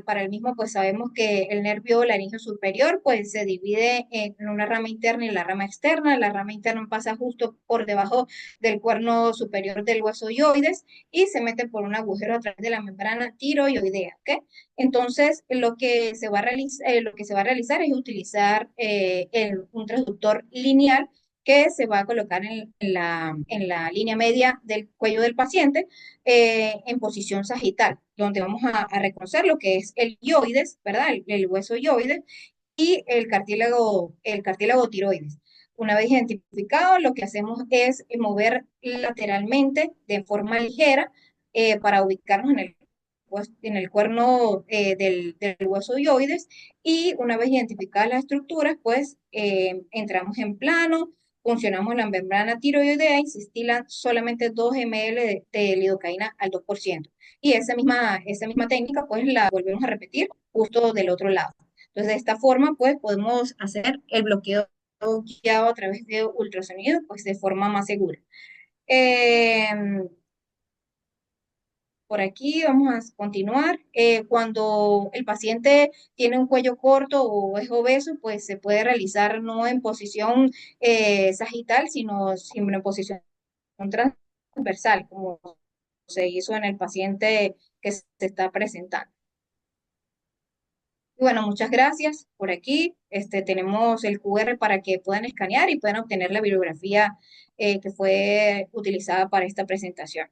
Para el mismo, pues sabemos que el nervio laríngeo superior pues se divide en una rama interna y la rama externa. La rama interna pasa justo por debajo del cuerno superior del hueso ioides y se mete por un agujero a través de la membrana tiroidea, ¿ok? Entonces, lo que se va a realizar es utilizar un transductor lineal que se va a colocar en la línea media del cuello del paciente en posición sagital, donde vamos a reconocer lo que es el ioides, ¿verdad? El hueso ioides y el cartílago tiroides. Una vez identificado, lo que hacemos es mover lateralmente de forma ligera para ubicarnos en el en el cuerno del hueso dioides, y una vez identificadas las estructuras, pues entramos en plano, funcionamos la membrana tiroidea y se estilan solamente 2 ml de lidocaína al 2%. Y esa misma técnica, pues la volvemos a repetir justo del otro lado. Entonces, de esta forma, pues podemos hacer el bloqueo guiado a través de ultrasonido, pues de forma más segura. Por aquí vamos a continuar. Cuando el paciente tiene un cuello corto o es obeso, pues se puede realizar no en posición sagital, sino siempre en posición transversal, como se hizo en el paciente que se está presentando. Y bueno, muchas gracias por aquí. Tenemos el QR para que puedan escanear y puedan obtener la bibliografía que fue utilizada para esta presentación.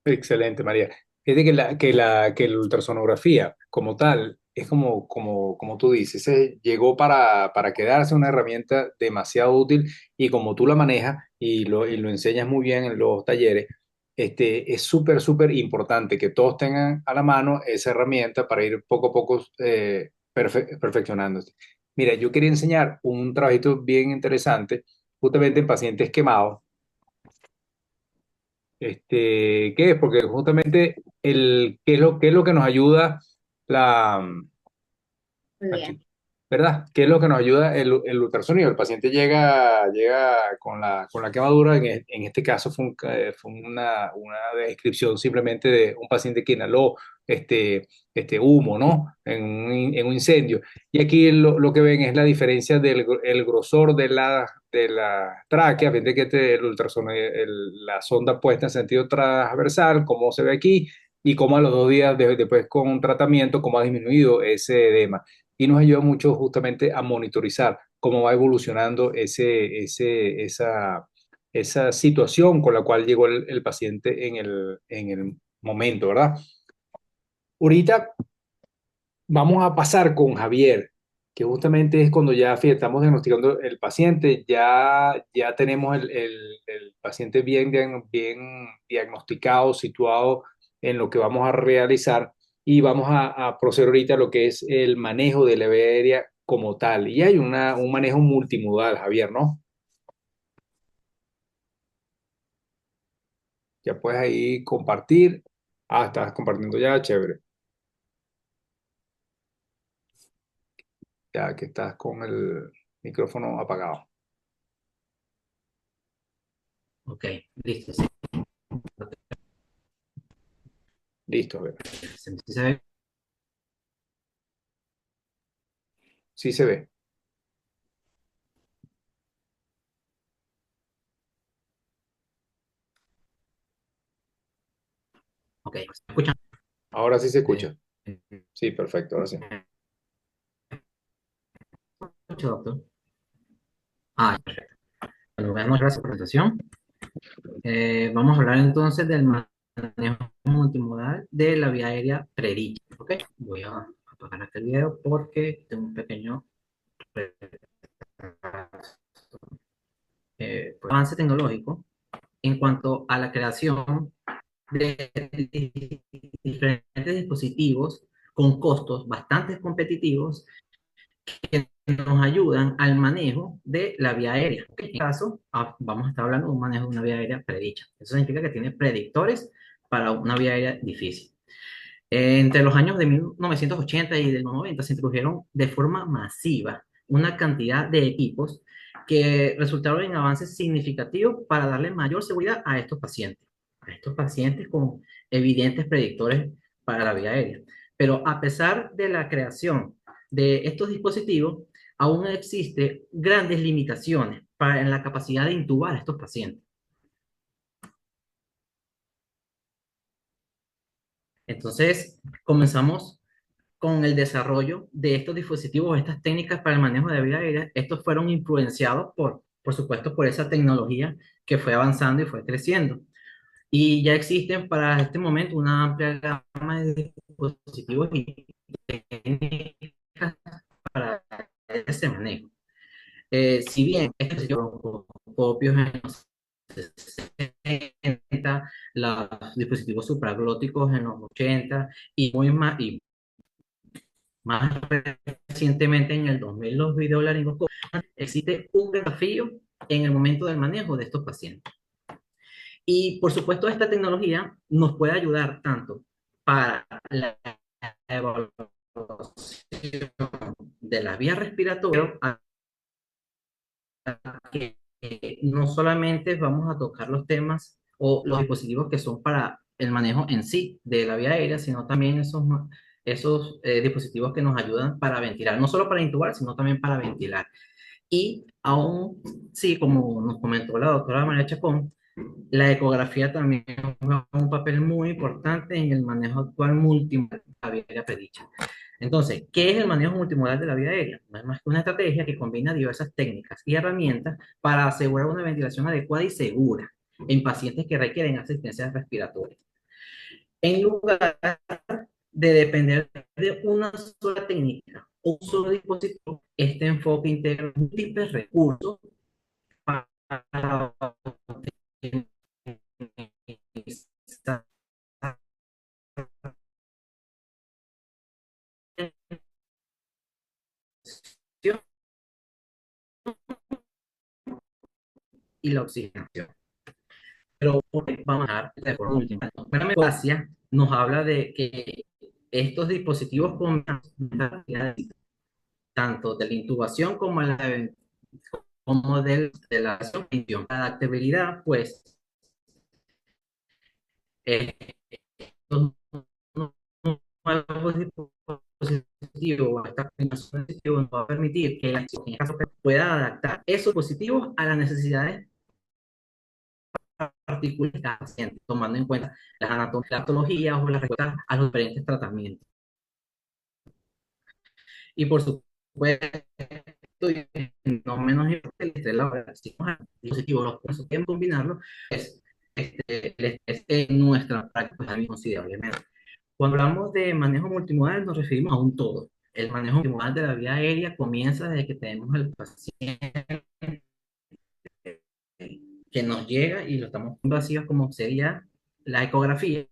Excelente, María. Fíjate que la ultrasonografía como tal es como tú dices, llegó para quedarse una herramienta demasiado útil y como tú la manejas y lo enseñas muy bien en los talleres, es súper importante que todos tengan a la mano esa herramienta para ir poco a poco perfeccionándose. Mira, yo quería enseñar un trabajito bien interesante justamente en pacientes quemados. ¿Qué es? Porque justamente qué es lo que nos ayuda la, Muy aquí, bien. ¿verdad? ¿Qué es lo que nos ayuda el ultrasonido? El paciente llega con la quemadura, en este caso fue una descripción simplemente de un paciente que inhaló humo, ¿no? En un incendio. Y aquí lo que ven es la diferencia el grosor de la tráquea, fíjate que el ultrasonido, la sonda puesta en sentido transversal, como se ve aquí, y cómo a los 2 días después con un tratamiento, cómo ha disminuido ese edema y nos ayuda mucho justamente a monitorizar cómo va evolucionando esa situación con la cual llegó el paciente en el momento, ¿verdad? Ahorita vamos a pasar con Javier, que justamente es cuando ya fíjate, estamos diagnosticando el paciente, ya tenemos el paciente bien diagnosticado, situado en lo que vamos a realizar y vamos a proceder ahorita a lo que es el manejo de la vía aérea como tal. Y hay un manejo multimodal, Javier, ¿no? Ya puedes ahí compartir. Ah, estás compartiendo ya, chévere. Ya que estás con el micrófono apagado. Ok, listo. Sí, Listo, a ver. sí se ve. Sí se ve. Ok, ¿me escuchan? Ahora sí se Eh, escucha. Sí, perfecto, ahora sí. ¿Escucha, doctor? Ah, perfecto. Bueno, veamos la presentación. Vamos a hablar entonces del manejo multimodal de la vía aérea predicha. Ok, voy a apagar este video porque tengo un pequeño avance tecnológico en cuanto a la creación de diferentes dispositivos con costos bastante competitivos que nos ayudan al manejo de la vía aérea. En este caso, vamos a estar hablando de un manejo de una vía aérea predicha. Eso significa que tiene predictores para una vía aérea difícil. Entre los años de 1980 y de los 90 se introdujeron de forma masiva una cantidad de equipos que resultaron en avances significativos para darle mayor seguridad a estos pacientes con evidentes predictores para la vía aérea. Pero a pesar de la creación de estos dispositivos, aún existen grandes limitaciones en la capacidad de intubar a estos pacientes. Entonces, comenzamos con el desarrollo de estos dispositivos, estas técnicas para el manejo de la vida aérea. Estos fueron influenciados por supuesto, por esa tecnología que fue avanzando y fue creciendo. Y ya existen para este momento una amplia gama de dispositivos y técnicas para ese manejo. Si bien estos dispositivos fueron propios en los 60, los dispositivos supraglóticos en los 80 y más recientemente en el 2000 los videolaringoscopios. Existe un desafío en el momento del manejo de estos pacientes. Y por supuesto, esta tecnología nos puede ayudar tanto para la evaluación de la vía respiratoria, que no solamente vamos a tocar los temas o los dispositivos que son para el manejo en sí de la vía aérea, sino también esos dispositivos que nos ayudan para ventilar, no solo para intubar, sino también para ventilar. Y aún, sí, como nos comentó la doctora María Chacón, la ecografía también juega un papel muy importante en el manejo actual multimodal de la vía aérea predicha. Entonces, ¿qué es el manejo multimodal de la vía aérea? No es más que una estrategia que combina diversas técnicas y herramientas para asegurar una ventilación adecuada y segura en pacientes que requieren asistencia respiratoria. En lugar de depender de una sola técnica o un solo dispositivo, este enfoque integra múltiples recursos para y la oxigenación. Pero vamos a dar de forma última. La megaplasia nos habla de que estos dispositivos con tanto de la intubación como de la adaptabilidad, pues estos nuevos dispositivos, esta combinación de dispositivos nos va a permitir que la pueda adaptar esos dispositivos a las necesidades particulares de cada paciente, tomando en cuenta las anatomías o las respuestas a los diferentes tratamientos. Y por supuesto, no menos importante, la evaluación de dispositivos, los cursos que combinarlo, es, es en nuestra práctica considerablemente. Cuando hablamos de manejo multimodal, nos referimos a un todo. El manejo multimodal de la vía aérea comienza desde que tenemos al paciente que nos llega y lo estamos vacíos, como sería la ecografía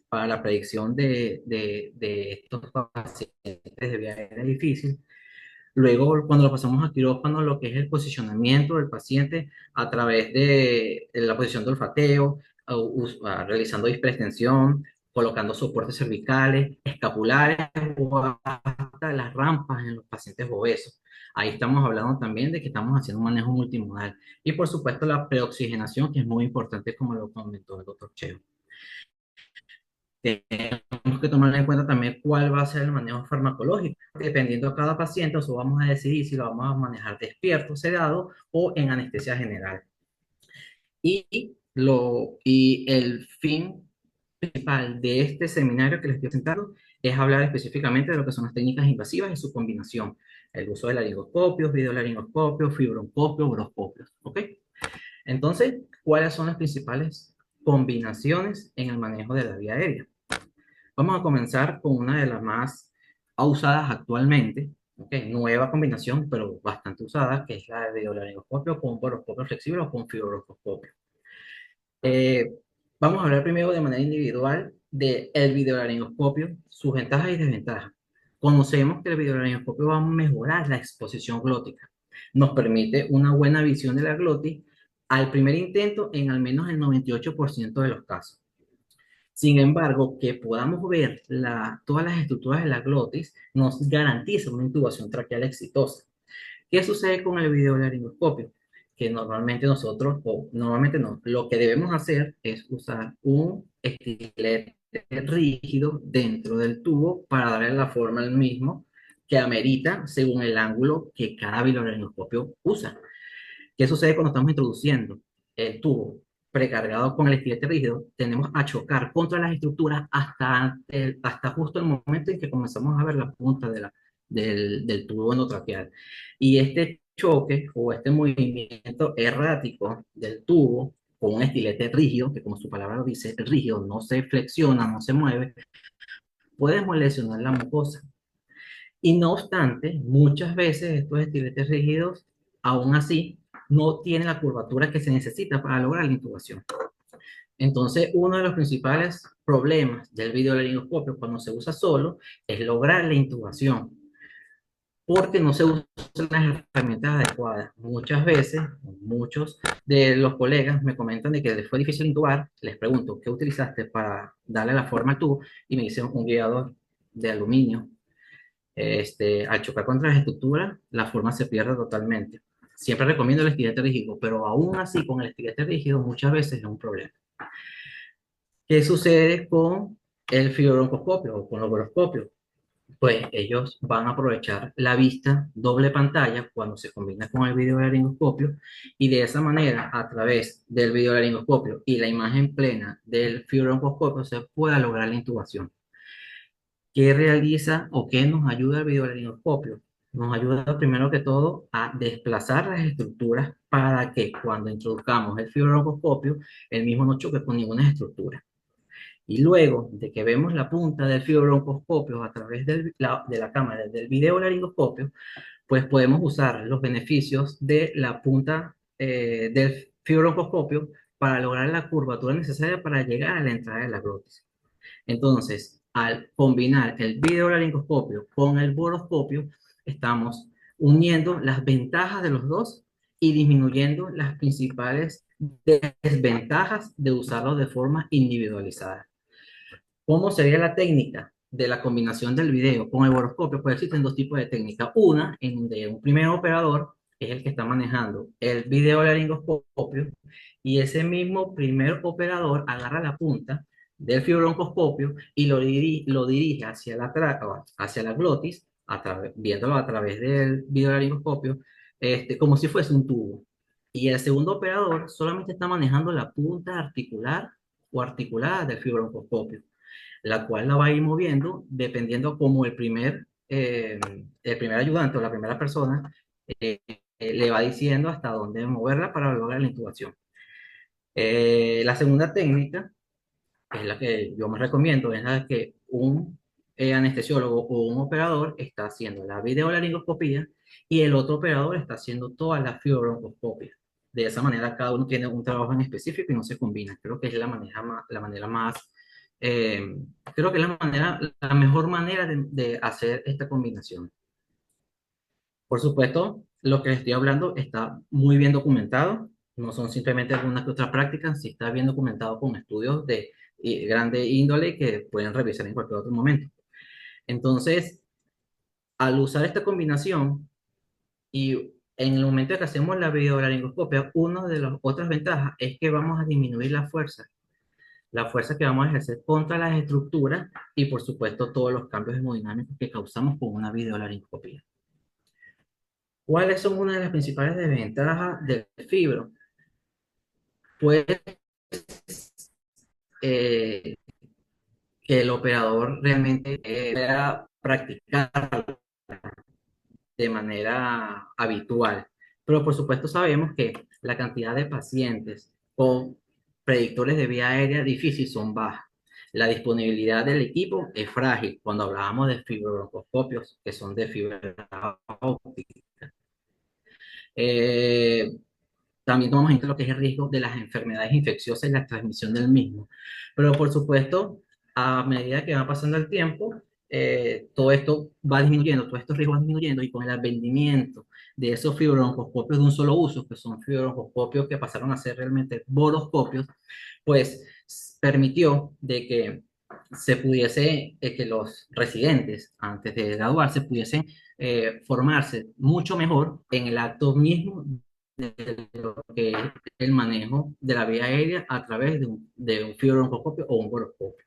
para la predicción de estos pacientes de vía aérea difícil. Luego, cuando lo pasamos a quirófano, lo que es el posicionamiento del paciente a través de la posición de olfateo, realizando disprestensión, colocando soportes cervicales, escapulares o hasta las rampas en los pacientes obesos. Ahí estamos hablando también de que estamos haciendo un manejo multimodal. Y por supuesto la preoxigenación, que es muy importante, como lo comentó el doctor Cheo. Tenemos que tomar en cuenta también cuál va a ser el manejo farmacológico. Dependiendo de cada paciente, eso vamos a decidir si lo vamos a manejar despierto, sedado o en anestesia general. Y el fin principal de este seminario que les estoy presentando es hablar específicamente de lo que son las técnicas invasivas y su combinación. El uso de laringoscopios, videolaringoscopios, fibroncoscopios, boroscopios. ¿Ok? Entonces, ¿cuáles son las principales combinaciones en el manejo de la vía aérea? Vamos a comenzar con una de las más usadas actualmente, ¿okay? Nueva combinación, pero bastante usada, que es la de videolaringoscopio con boroscopio flexible o con fibroscopio. Eh, Vamos a hablar primero de manera individual del videolaringoscopio, sus ventajas y desventajas. Conocemos que el videolaringoscopio va a mejorar la exposición glótica. Nos permite una buena visión de la glotis al primer intento en al menos el 98% de los casos. Sin embargo, que podamos ver todas las estructuras de la glotis nos garantiza una intubación traqueal exitosa. ¿Qué sucede con el videolaringoscopio? Que normalmente nosotros, o normalmente no, lo que debemos hacer es usar un estilete rígido dentro del tubo para darle la forma al mismo que amerita según el ángulo que cada videolaringoscopio usa. ¿Qué sucede cuando estamos introduciendo el tubo precargado con el estilete rígido? Tendemos a chocar contra las estructuras hasta justo el momento en que comenzamos a ver la punta del tubo endotraqueal. Y este choque o este movimiento errático del tubo con un estilete rígido, que como su palabra lo dice, rígido, no se flexiona, no se mueve, podemos lesionar la mucosa. Y no obstante, muchas veces estos estiletes rígidos, aún así, no tienen la curvatura que se necesita para lograr la intubación. Entonces, uno de los principales problemas del videolaringoscopio cuando se usa solo es lograr la intubación, porque no se usan las herramientas adecuadas. Muchas veces, muchos de los colegas me comentan de que les fue difícil intubar, les pregunto, ¿qué utilizaste para darle la forma al tubo? Y me dicen un guiador de aluminio. Al chocar contra las estructuras, la forma se pierde totalmente. Siempre recomiendo el estilete rígido, pero aún así con el estilete rígido muchas veces es un problema. ¿Qué sucede con el fibroncoscopio o con los boroscopios? Pues ellos van a aprovechar la vista doble pantalla cuando se combina con el videolaringoscopio y de esa manera, a través del videolaringoscopio y la imagen plena del fibroncoscopio, se pueda lograr la intubación. ¿Qué realiza o qué nos ayuda el videolaringoscopio? Nos ayuda primero que todo a desplazar las estructuras para que cuando introduzcamos el fibroncoscopio, el mismo no choque con ninguna estructura. Y luego de que vemos la punta del fibrobroncoscopio a través de la cámara del videolaringoscopio, pues podemos usar los beneficios de la punta del fibrobroncoscopio para lograr la curvatura necesaria para llegar a la entrada de la glotis. Entonces, al combinar el videolaringoscopio con el boroscopio, estamos uniendo las ventajas de los dos y disminuyendo las principales desventajas de usarlo de forma individualizada. ¿Cómo sería la técnica de la combinación del video con el boroscopio? Pues existen dos tipos de técnicas. Una, en donde un primer operador es el que está manejando el video laringoscopio y ese mismo primer operador agarra la punta del fibrobroncoscopio y lo dirige hacia la glotis, viéndolo a través del video laringoscopio, como si fuese un tubo. Y el segundo operador solamente está manejando la punta articular o articulada del fibrobroncoscopio, la cual la va a ir moviendo dependiendo como el primer ayudante o la primera persona le va diciendo hasta dónde moverla para lograr la intubación. La segunda técnica, que es la que yo me recomiendo, es la que un anestesiólogo o un operador está haciendo la videolaringoscopía y el otro operador está haciendo toda la fibrobroncoscopia. De esa manera, cada uno tiene un trabajo en específico y no se combina. Creo que es la manera más, eh, creo que es la mejor manera de hacer esta combinación. Por supuesto, lo que les estoy hablando está muy bien documentado, no son simplemente algunas que otras prácticas, sí está bien documentado con estudios de grande índole que pueden revisar en cualquier otro momento. Entonces, al usar esta combinación y en el momento que hacemos la videolaringoscopia, una de las otras ventajas es que vamos a disminuir la fuerza que vamos a ejercer contra las estructuras y por supuesto todos los cambios hemodinámicos que causamos con una videolaringoscopia. ¿Cuáles son una de las principales desventajas del fibro? Pues eh, que el operador realmente pueda practicar de manera habitual. Pero por supuesto sabemos que la cantidad de pacientes con predictores de vía aérea difícil son bajas. La disponibilidad del equipo es frágil cuando hablábamos de fibrobroncoscopios que son de fibra óptica. Eh, También tomamos en cuenta lo que es el riesgo de las enfermedades infecciosas y la transmisión del mismo. Pero por supuesto, a medida que va pasando el tiempo, todo esto va disminuyendo, todos estos riesgos van disminuyendo y con el advenimiento de esos fibrobroncoscopios de un solo uso, que son fibrobroncoscopios que pasaron a ser realmente boroscopios, pues permitió de que se pudiese, que los residentes, antes de graduarse, pudiesen formarse mucho mejor en el acto mismo de lo que es el manejo de la vía aérea a través de un fibrobroncoscopio o un boroscopio.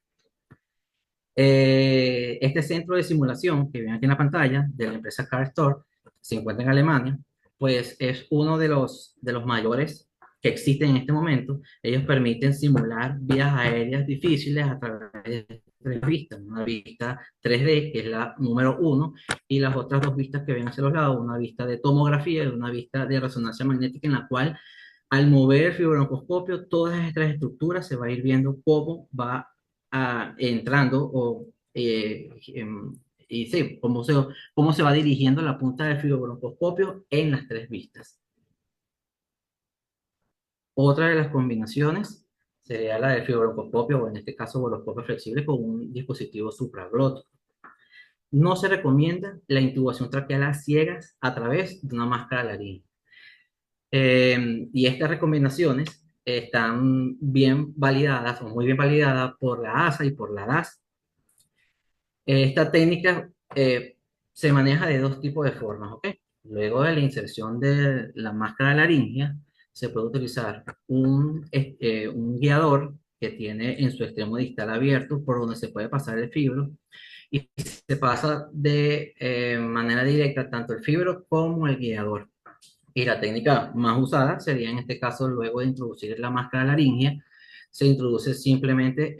Este centro de simulación que ven aquí en la pantalla de la empresa CarStore se encuentra en Alemania, pues es uno de los mayores que existen en este momento. Ellos permiten simular vías aéreas difíciles a través de tres vistas, una vista 3D, que es la número uno, y las otras dos vistas que ven hacia los lados, una vista de tomografía y una vista de resonancia magnética, en la cual al mover el fibrobroncoscopio, todas estas estructuras se va a ir viendo cómo va entrando y sí, cómo se va dirigiendo la punta del fibrobroncoscopio en las tres vistas. Otra de las combinaciones sería la del fibrobroncoscopio, o en este caso boroscopio flexible con un dispositivo supraglótico. No se recomienda la intubación traqueal a ciegas a través de una máscara laríngea. Y estas recomendaciones están bien validadas o muy bien validadas por la ASA y por la DAS. Esta técnica se maneja de dos tipos de formas, ¿ok? Luego de la inserción de la máscara laríngea, se puede utilizar un guiador que tiene en su extremo distal abierto por donde se puede pasar el fibro y se pasa de manera directa tanto el fibro como el guiador. Y la técnica más usada sería en este caso, luego de introducir la máscara laríngea, se introduce simplemente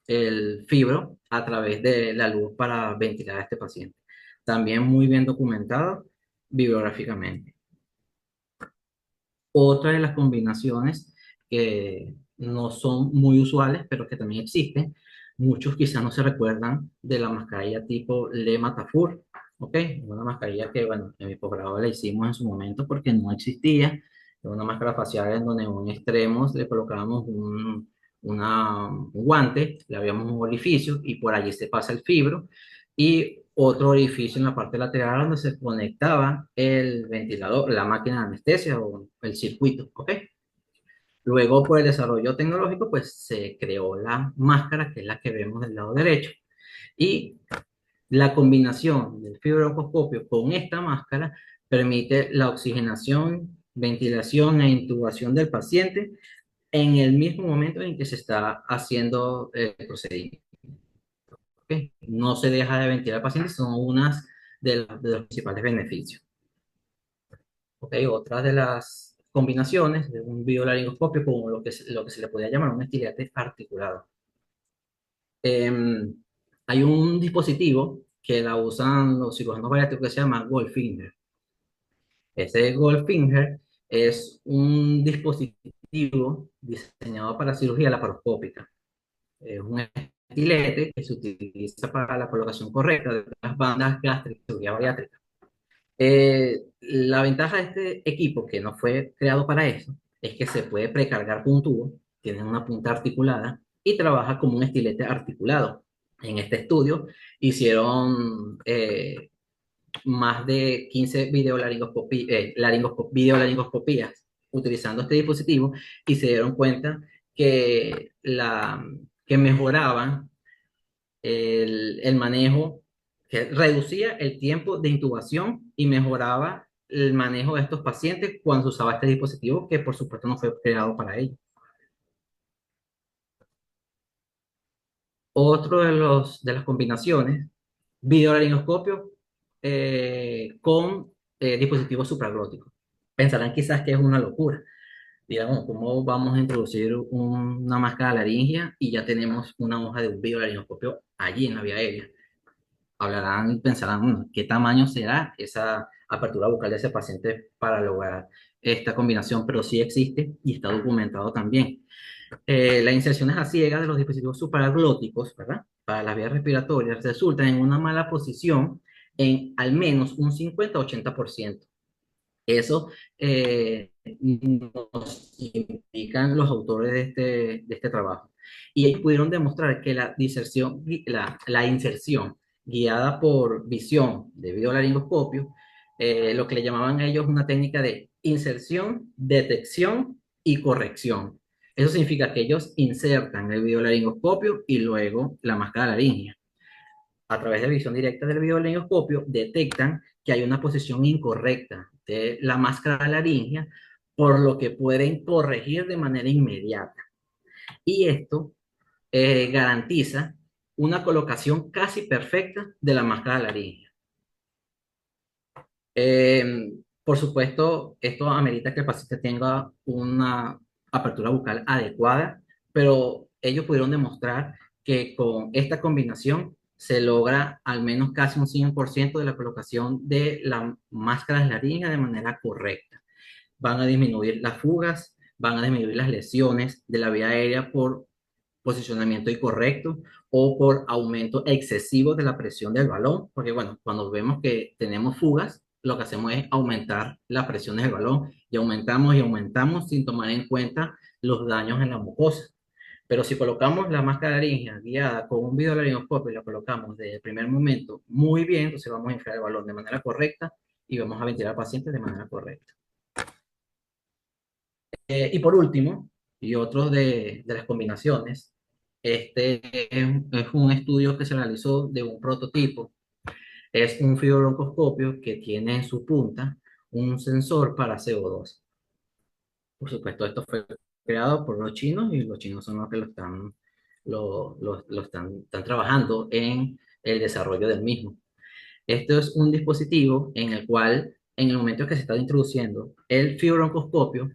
el fibro a través de la luz para ventilar a este paciente. También muy bien documentado bibliográficamente. Otra de las combinaciones que no son muy usuales, pero que también existen, muchos quizás no se recuerdan de la mascarilla tipo Le Matafur, ¿ok? Una mascarilla que, bueno, en mi posgrado la hicimos en su momento porque no existía. Era una máscara facial en donde en un extremo le colocábamos un guante, le habíamos un orificio y por allí se pasa el fibro y otro orificio en la parte lateral donde se conectaba el ventilador, la máquina de anestesia o el circuito, ¿ok? Luego, por el desarrollo tecnológico, pues se creó la máscara, que es la que vemos del lado derecho. Y la combinación del fibrobroncoscopio con esta máscara permite la oxigenación, ventilación e intubación del paciente en el mismo momento en que se está haciendo el procedimiento. ¿Ok? No se deja de ventilar al paciente, son unas de los principales beneficios. ¿Ok? Otra de las combinaciones de un biolaringoscopio como lo que se le podría llamar un estilete articulado. Em, Hay un dispositivo que la usan los cirujanos bariátricos que se llama Goldfinger. Ese Goldfinger es un dispositivo diseñado para cirugía laparoscópica. Es un estilete que se utiliza para la colocación correcta de las bandas gástricas, cirugía bariátrica. La ventaja de este equipo, que no fue creado para eso, es que se puede precargar con un tubo, tiene una punta articulada y trabaja como un estilete articulado. En este estudio hicieron más de 15 videolaringoscopías utilizando este dispositivo y se dieron cuenta que, que mejoraban el manejo, que reducía el tiempo de intubación y mejoraba el manejo de estos pacientes cuando se usaba este dispositivo, que por supuesto no fue creado para ello. Otro de las combinaciones, videolaringoscopio con dispositivos supraglóticos. Pensarán quizás que es una locura. Digamos, ¿cómo vamos a introducir una máscara laringea y ya tenemos una hoja de un videolaringoscopio allí en la vía aérea? Hablarán y pensarán, "Mm, ¿qué tamaño será esa apertura bucal de ese paciente para lograr esta combinación?" Pero sí existe y está documentado también. Las inserciones a ciegas de los dispositivos supraglóticos, ¿verdad? Para las vías respiratorias resultan en una mala posición en al menos un 50-80%. Eso nos indican los autores de este trabajo. Y ellos pudieron demostrar que la inserción guiada por visión de videolaringoscopio, lo que le llamaban a ellos una técnica de inserción, detección y corrección. Eso significa que ellos insertan el videolaringoscopio y luego la máscara laríngea. A través de visión directa del videolaringoscopio, detectan que hay una posición incorrecta de la máscara laríngea, por lo que pueden corregir de manera inmediata. Y esto garantiza una colocación casi perfecta de la máscara laríngea. Por supuesto, esto amerita que el paciente tenga una apertura bucal adecuada, pero ellos pudieron demostrar que con esta combinación se logra al menos casi un 100% de la colocación de las máscaras laringeas de manera correcta. Van a disminuir las fugas, van a disminuir las lesiones de la vía aérea por posicionamiento incorrecto o por aumento excesivo de la presión del balón, porque bueno, cuando vemos que tenemos fugas, lo que hacemos es aumentar la presión del balón y aumentamos sin tomar en cuenta los daños en la mucosa. Pero si colocamos la máscara laringe guiada con un videolaringoscopio y la colocamos desde el primer momento muy bien, entonces vamos a inflar el balón de manera correcta y vamos a ventilar al paciente de manera correcta. Y por último, y otro de las combinaciones, este es un estudio que se realizó de un prototipo. Es un fibrobroncoscopio que tiene en su punta un sensor para CO2. Por supuesto, esto fue creado por los chinos y los chinos son los que están trabajando en el desarrollo del mismo. Esto es un dispositivo en el cual, en el momento que se está introduciendo el fibrobroncoscopio,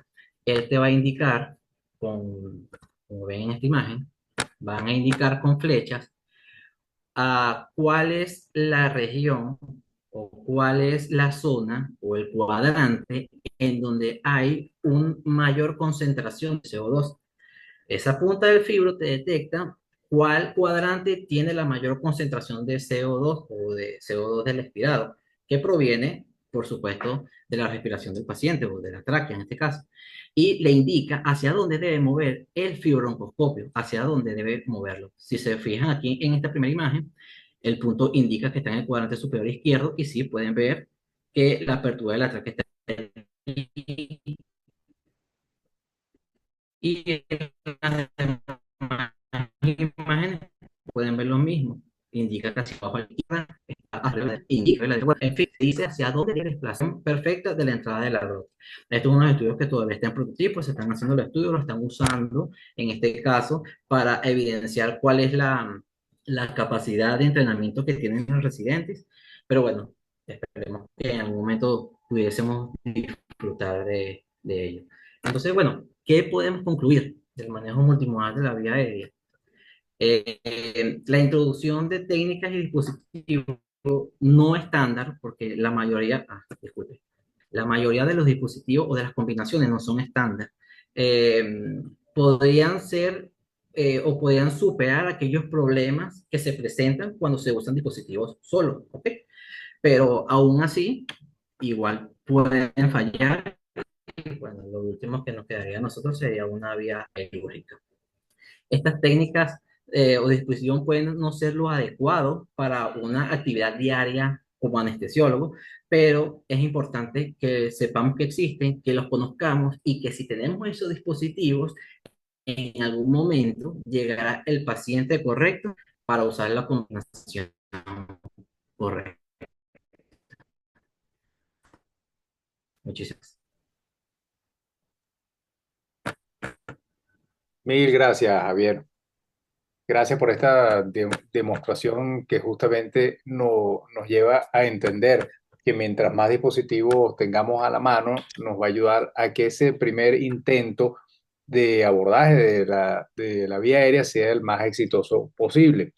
él te va a indicar, como ven en esta imagen, van a indicar con flechas a cuál es la región o cuál es la zona o el cuadrante en donde hay una mayor concentración de CO2. Esa punta del fibro te detecta cuál cuadrante tiene la mayor concentración de CO2 o de CO2 del expirado, que proviene, por supuesto, de la respiración del paciente o de la tráquea en este caso, y le indica hacia dónde debe mover el fibrobroncoscopio, hacia dónde debe moverlo. Si se fijan aquí en esta primera imagen, el punto indica que está en el cuadrante superior izquierdo y sí pueden ver que la apertura de la tráquea está aquí y en las demás imágenes pueden ver lo mismo. Indica que hacia abajo a la izquierda, está arriba, indica la derecha. En fin, dice hacia dónde es la desplazación perfecta de la entrada de la rota. Estos son unos estudios que todavía están en prototipo, se están haciendo los estudios, lo están usando en este caso para evidenciar cuál es la capacidad de entrenamiento que tienen los residentes. Pero bueno, esperemos que en algún momento pudiésemos disfrutar de ello. Entonces, bueno, ¿qué podemos concluir del manejo multimodal de la vía aérea? La introducción de técnicas y dispositivos no estándar, porque disculpe, la mayoría de los dispositivos o de las combinaciones no son estándar, eh, podrían ser o podrían superar aquellos problemas que se presentan cuando se usan dispositivos solos, ¿ok? Pero aún así, igual pueden fallar. Y bueno, lo último que nos quedaría a nosotros sería una vía quirúrgica. Estas técnicas o disposición pueden no ser lo adecuado para una actividad diaria como anestesiólogo, pero es importante que sepamos que existen, que los conozcamos y que si tenemos esos dispositivos, en algún momento llegará el paciente correcto para usar la combinación correcta. Muchísimas. Mil gracias, Javier. Gracias por esta demostración que justamente nos lleva a entender que mientras más dispositivos tengamos a la mano, nos va a ayudar a que ese primer intento de abordaje de la vía aérea sea el más exitoso posible.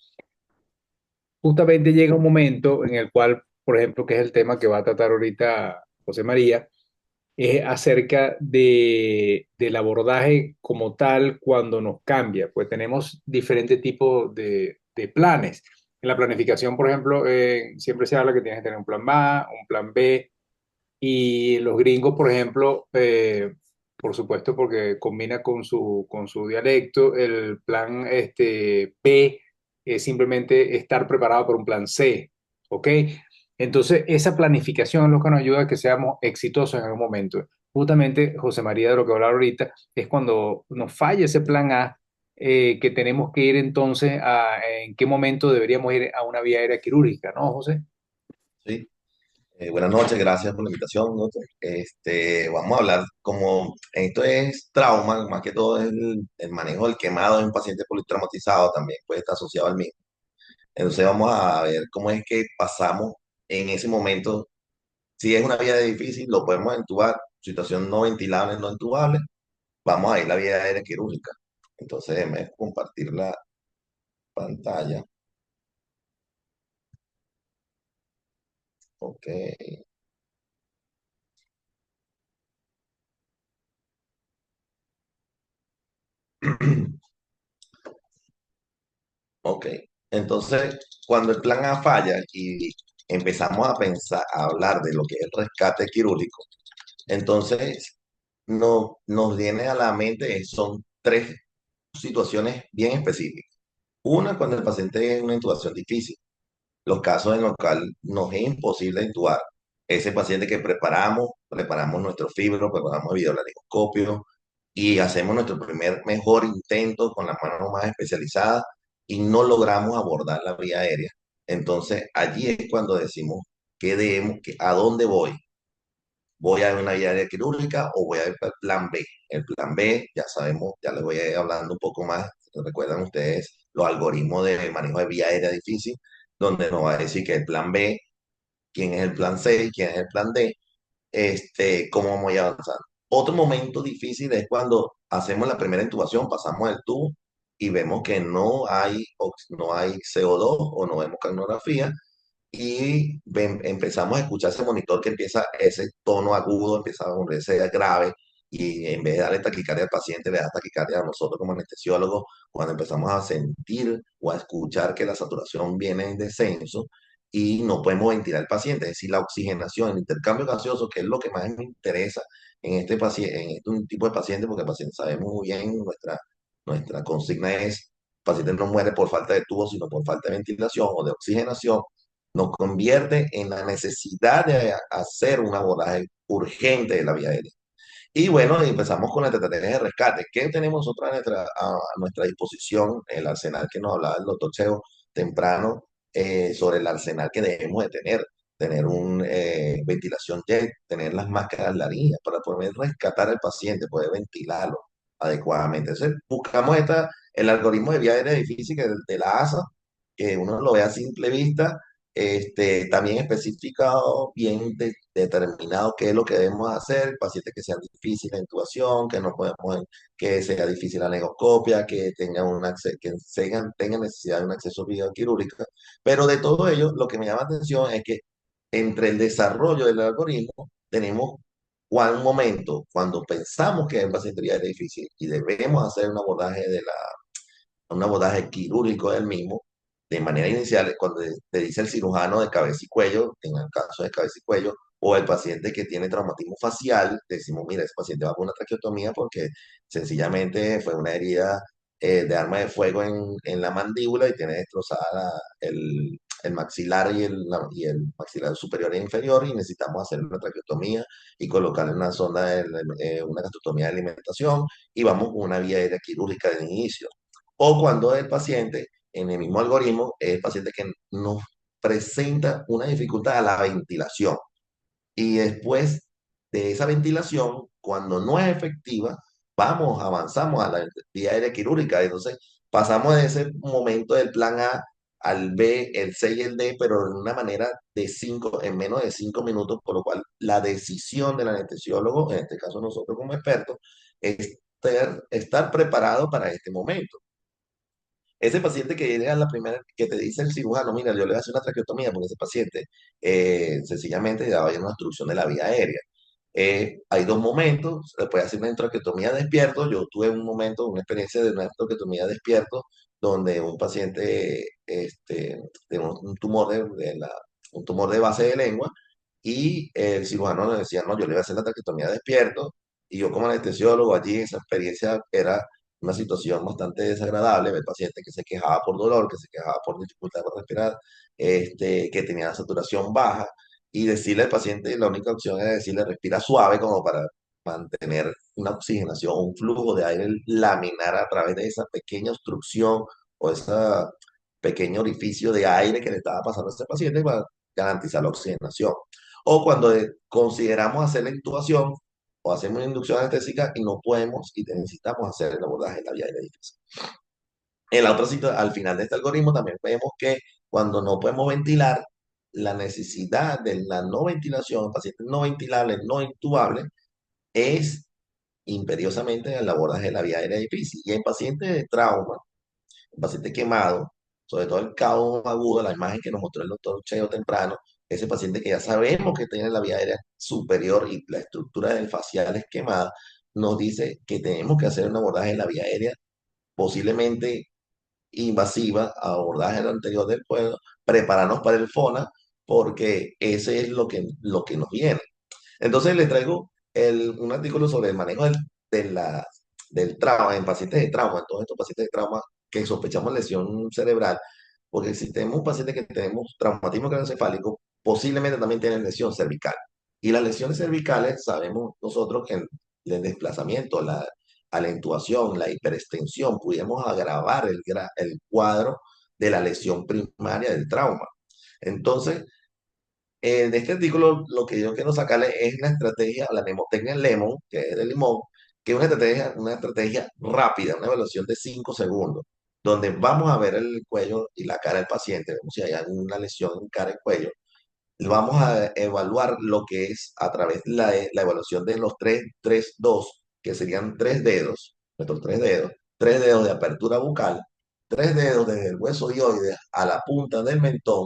Justamente llega un momento en el cual, por ejemplo, que es el tema que va a tratar ahorita José María, es acerca del abordaje como tal cuando nos cambia, pues tenemos diferentes tipos de planes. En la planificación, por ejemplo, siempre se habla que tienes que tener un plan A, un plan B, y los gringos, por ejemplo, por supuesto, porque combina con su dialecto, el plan B es simplemente estar preparado para un plan C, ¿ok? Entonces, esa planificación es lo que nos ayuda a que seamos exitosos en algún momento. Justamente, José María, de lo que hablar ahorita, es cuando nos falla ese plan A, que tenemos que ir entonces a en qué momento deberíamos ir a una vía aérea quirúrgica, ¿no, José? Sí. Buenas noches, gracias por la invitación, doctor. Vamos a hablar como esto es trauma, más que todo es el manejo del quemado en un paciente politraumatizado también puede estar asociado al mismo. Entonces vamos a ver cómo es que pasamos en ese momento. Si es una vía difícil, lo podemos entubar. Situación no ventilable, no entubable, vamos a ir a la vía aérea quirúrgica. Entonces déjeme compartir la pantalla. Ok. Ok, entonces cuando el plan A falla y empezamos a pensar, a hablar de lo que es el rescate quirúrgico, entonces nos viene a la mente, son tres situaciones bien específicas. Una, cuando el paciente es una intubación difícil, los casos en los cuales nos es imposible intubar. Ese paciente que preparamos nuestro fibro, preparamos el videolaringoscopio y hacemos nuestro primer mejor intento con las manos más especializadas y no logramos abordar la vía aérea. Entonces, allí es cuando decimos a dónde voy. ¿Voy a una vía aérea quirúrgica o voy a ir para el plan B? El plan B, ya sabemos, ya les voy a ir hablando un poco más. Recuerdan ustedes los algoritmos de manejo de vía aérea difícil, donde nos va a decir que el plan B, quién es el plan C y quién es el plan D, cómo vamos a ir avanzando. Otro momento difícil es cuando hacemos la primera intubación, pasamos el tubo y vemos que no hay CO2 o no vemos capnografía y empezamos a escuchar ese monitor que empieza ese tono agudo, empieza a volverse grave y en vez de darle taquicardia al paciente, le da taquicardia a nosotros como anestesiólogos cuando empezamos a sentir o a escuchar que la saturación viene en descenso y no podemos ventilar al paciente, es decir, la oxigenación, el intercambio gaseoso, que es lo que más me interesa en este paciente, en este tipo de paciente, porque el paciente sabemos muy bien, nuestra consigna es, el paciente no muere por falta de tubo, sino por falta de ventilación o de oxigenación, nos convierte en la necesidad de hacer un abordaje urgente de la vía aérea. Y bueno, empezamos con la estrategia de rescate. ¿Qué tenemos nosotros a nuestra disposición? El arsenal que nos hablaba el doctor Cheo temprano sobre el arsenal que debemos de tener. Tener una ventilación jet, tener las máscaras laringeas para poder rescatar al paciente, poder ventilarlo adecuadamente. Entonces, buscamos el algoritmo de vía aérea difícil de la ASA, que uno lo ve a simple vista, también especificado, bien determinado qué es lo que debemos hacer, pacientes que sean difíciles de intubación, que no podemos, que sea difícil la negoscopia, que tengan tengan necesidad de un acceso quirúrgico. Pero de todo ello, lo que me llama la atención es que entre el desarrollo del algoritmo tenemos un momento cuando pensamos que el paciente ya es difícil y debemos hacer un abordaje quirúrgico del mismo, de manera inicial, cuando te dice el cirujano de cabeza y cuello, en el caso de cabeza y cuello, o el paciente que tiene traumatismo facial, decimos, mira, ese paciente va con una traqueotomía porque sencillamente fue una herida de arma de fuego en la mandíbula y tiene destrozada el maxilar y el maxilar superior e inferior y necesitamos hacer una traqueotomía y colocarle una sonda, una gastrostomía de alimentación y vamos con una vía aérea quirúrgica de inicio. O cuando el paciente, en el mismo algoritmo, es el paciente que nos presenta una dificultad a la ventilación. Y después de esa ventilación, cuando no es efectiva, avanzamos a la vía aérea quirúrgica. Entonces, pasamos de ese momento del plan A al B, el C y el D, pero en una manera en menos de 5 minutos, por lo cual la decisión del anestesiólogo, en este caso nosotros como expertos, es estar preparado para este momento. Ese paciente que llega a la primera, que te dice el cirujano, mira, yo le voy a hacer una traqueotomía porque ese paciente sencillamente ya va a haber una obstrucción de la vía aérea. Hay dos momentos, se puede hacer una traqueotomía despierto. Yo tuve un momento, una experiencia de una traqueotomía despierto, donde un paciente tiene un tumor de base de lengua y el cirujano le decía, no, yo le voy a hacer la traqueotomía despierto. Y yo como anestesiólogo allí, esa experiencia era una situación bastante desagradable, ver el paciente que se quejaba por dolor, que se quejaba por dificultad para respirar, que tenía la saturación baja, y decirle al paciente, la única opción era decirle respira suave como para mantener una oxigenación, un flujo de aire laminar a través de esa pequeña obstrucción o ese pequeño orificio de aire que le estaba pasando a ese paciente para garantizar la oxigenación. O cuando consideramos hacer la intubación, o hacemos una inducción anestésica y no podemos y necesitamos hacer el abordaje de la vía aérea difícil. En la otra cita, al final de este algoritmo también vemos que cuando no podemos ventilar, la necesidad de la no ventilación, pacientes no ventilables, no intubables, es imperiosamente el abordaje de la vía aérea difícil. Y en pacientes de trauma, en pacientes quemados, sobre todo el cabo agudo, la imagen que nos mostró el doctor Cheo temprano, ese paciente que ya sabemos que tiene la vía aérea superior y la estructura del facial es quemada, nos dice que tenemos que hacer un abordaje de la vía aérea posiblemente invasiva, abordaje anterior del pueblo, prepararnos para el FONA, porque ese es lo que nos viene. Entonces les traigo un artículo sobre el manejo del trauma, en pacientes de trauma, en todos estos pacientes de trauma que sospechamos lesión cerebral, porque si tenemos un paciente que tenemos traumatismo craneoencefálico, posiblemente también tienen lesión cervical. Y las lesiones cervicales, sabemos nosotros que el desplazamiento, la acentuación, la hiperextensión, pudiéramos agravar el cuadro de la lesión primaria del trauma. Entonces, de este artículo, lo que yo quiero sacarle es la estrategia, la mnemotecnia Lemon, que es de limón, que es una estrategia rápida, una evaluación de 5 segundos, donde vamos a ver el cuello y la cara del paciente, vemos si hay alguna lesión en cara y cuello. Vamos a evaluar lo que es a través de la evaluación de los 3-3-2, que serían nuestros tres dedos de apertura bucal, tres dedos desde el hueso hioides a la punta del mentón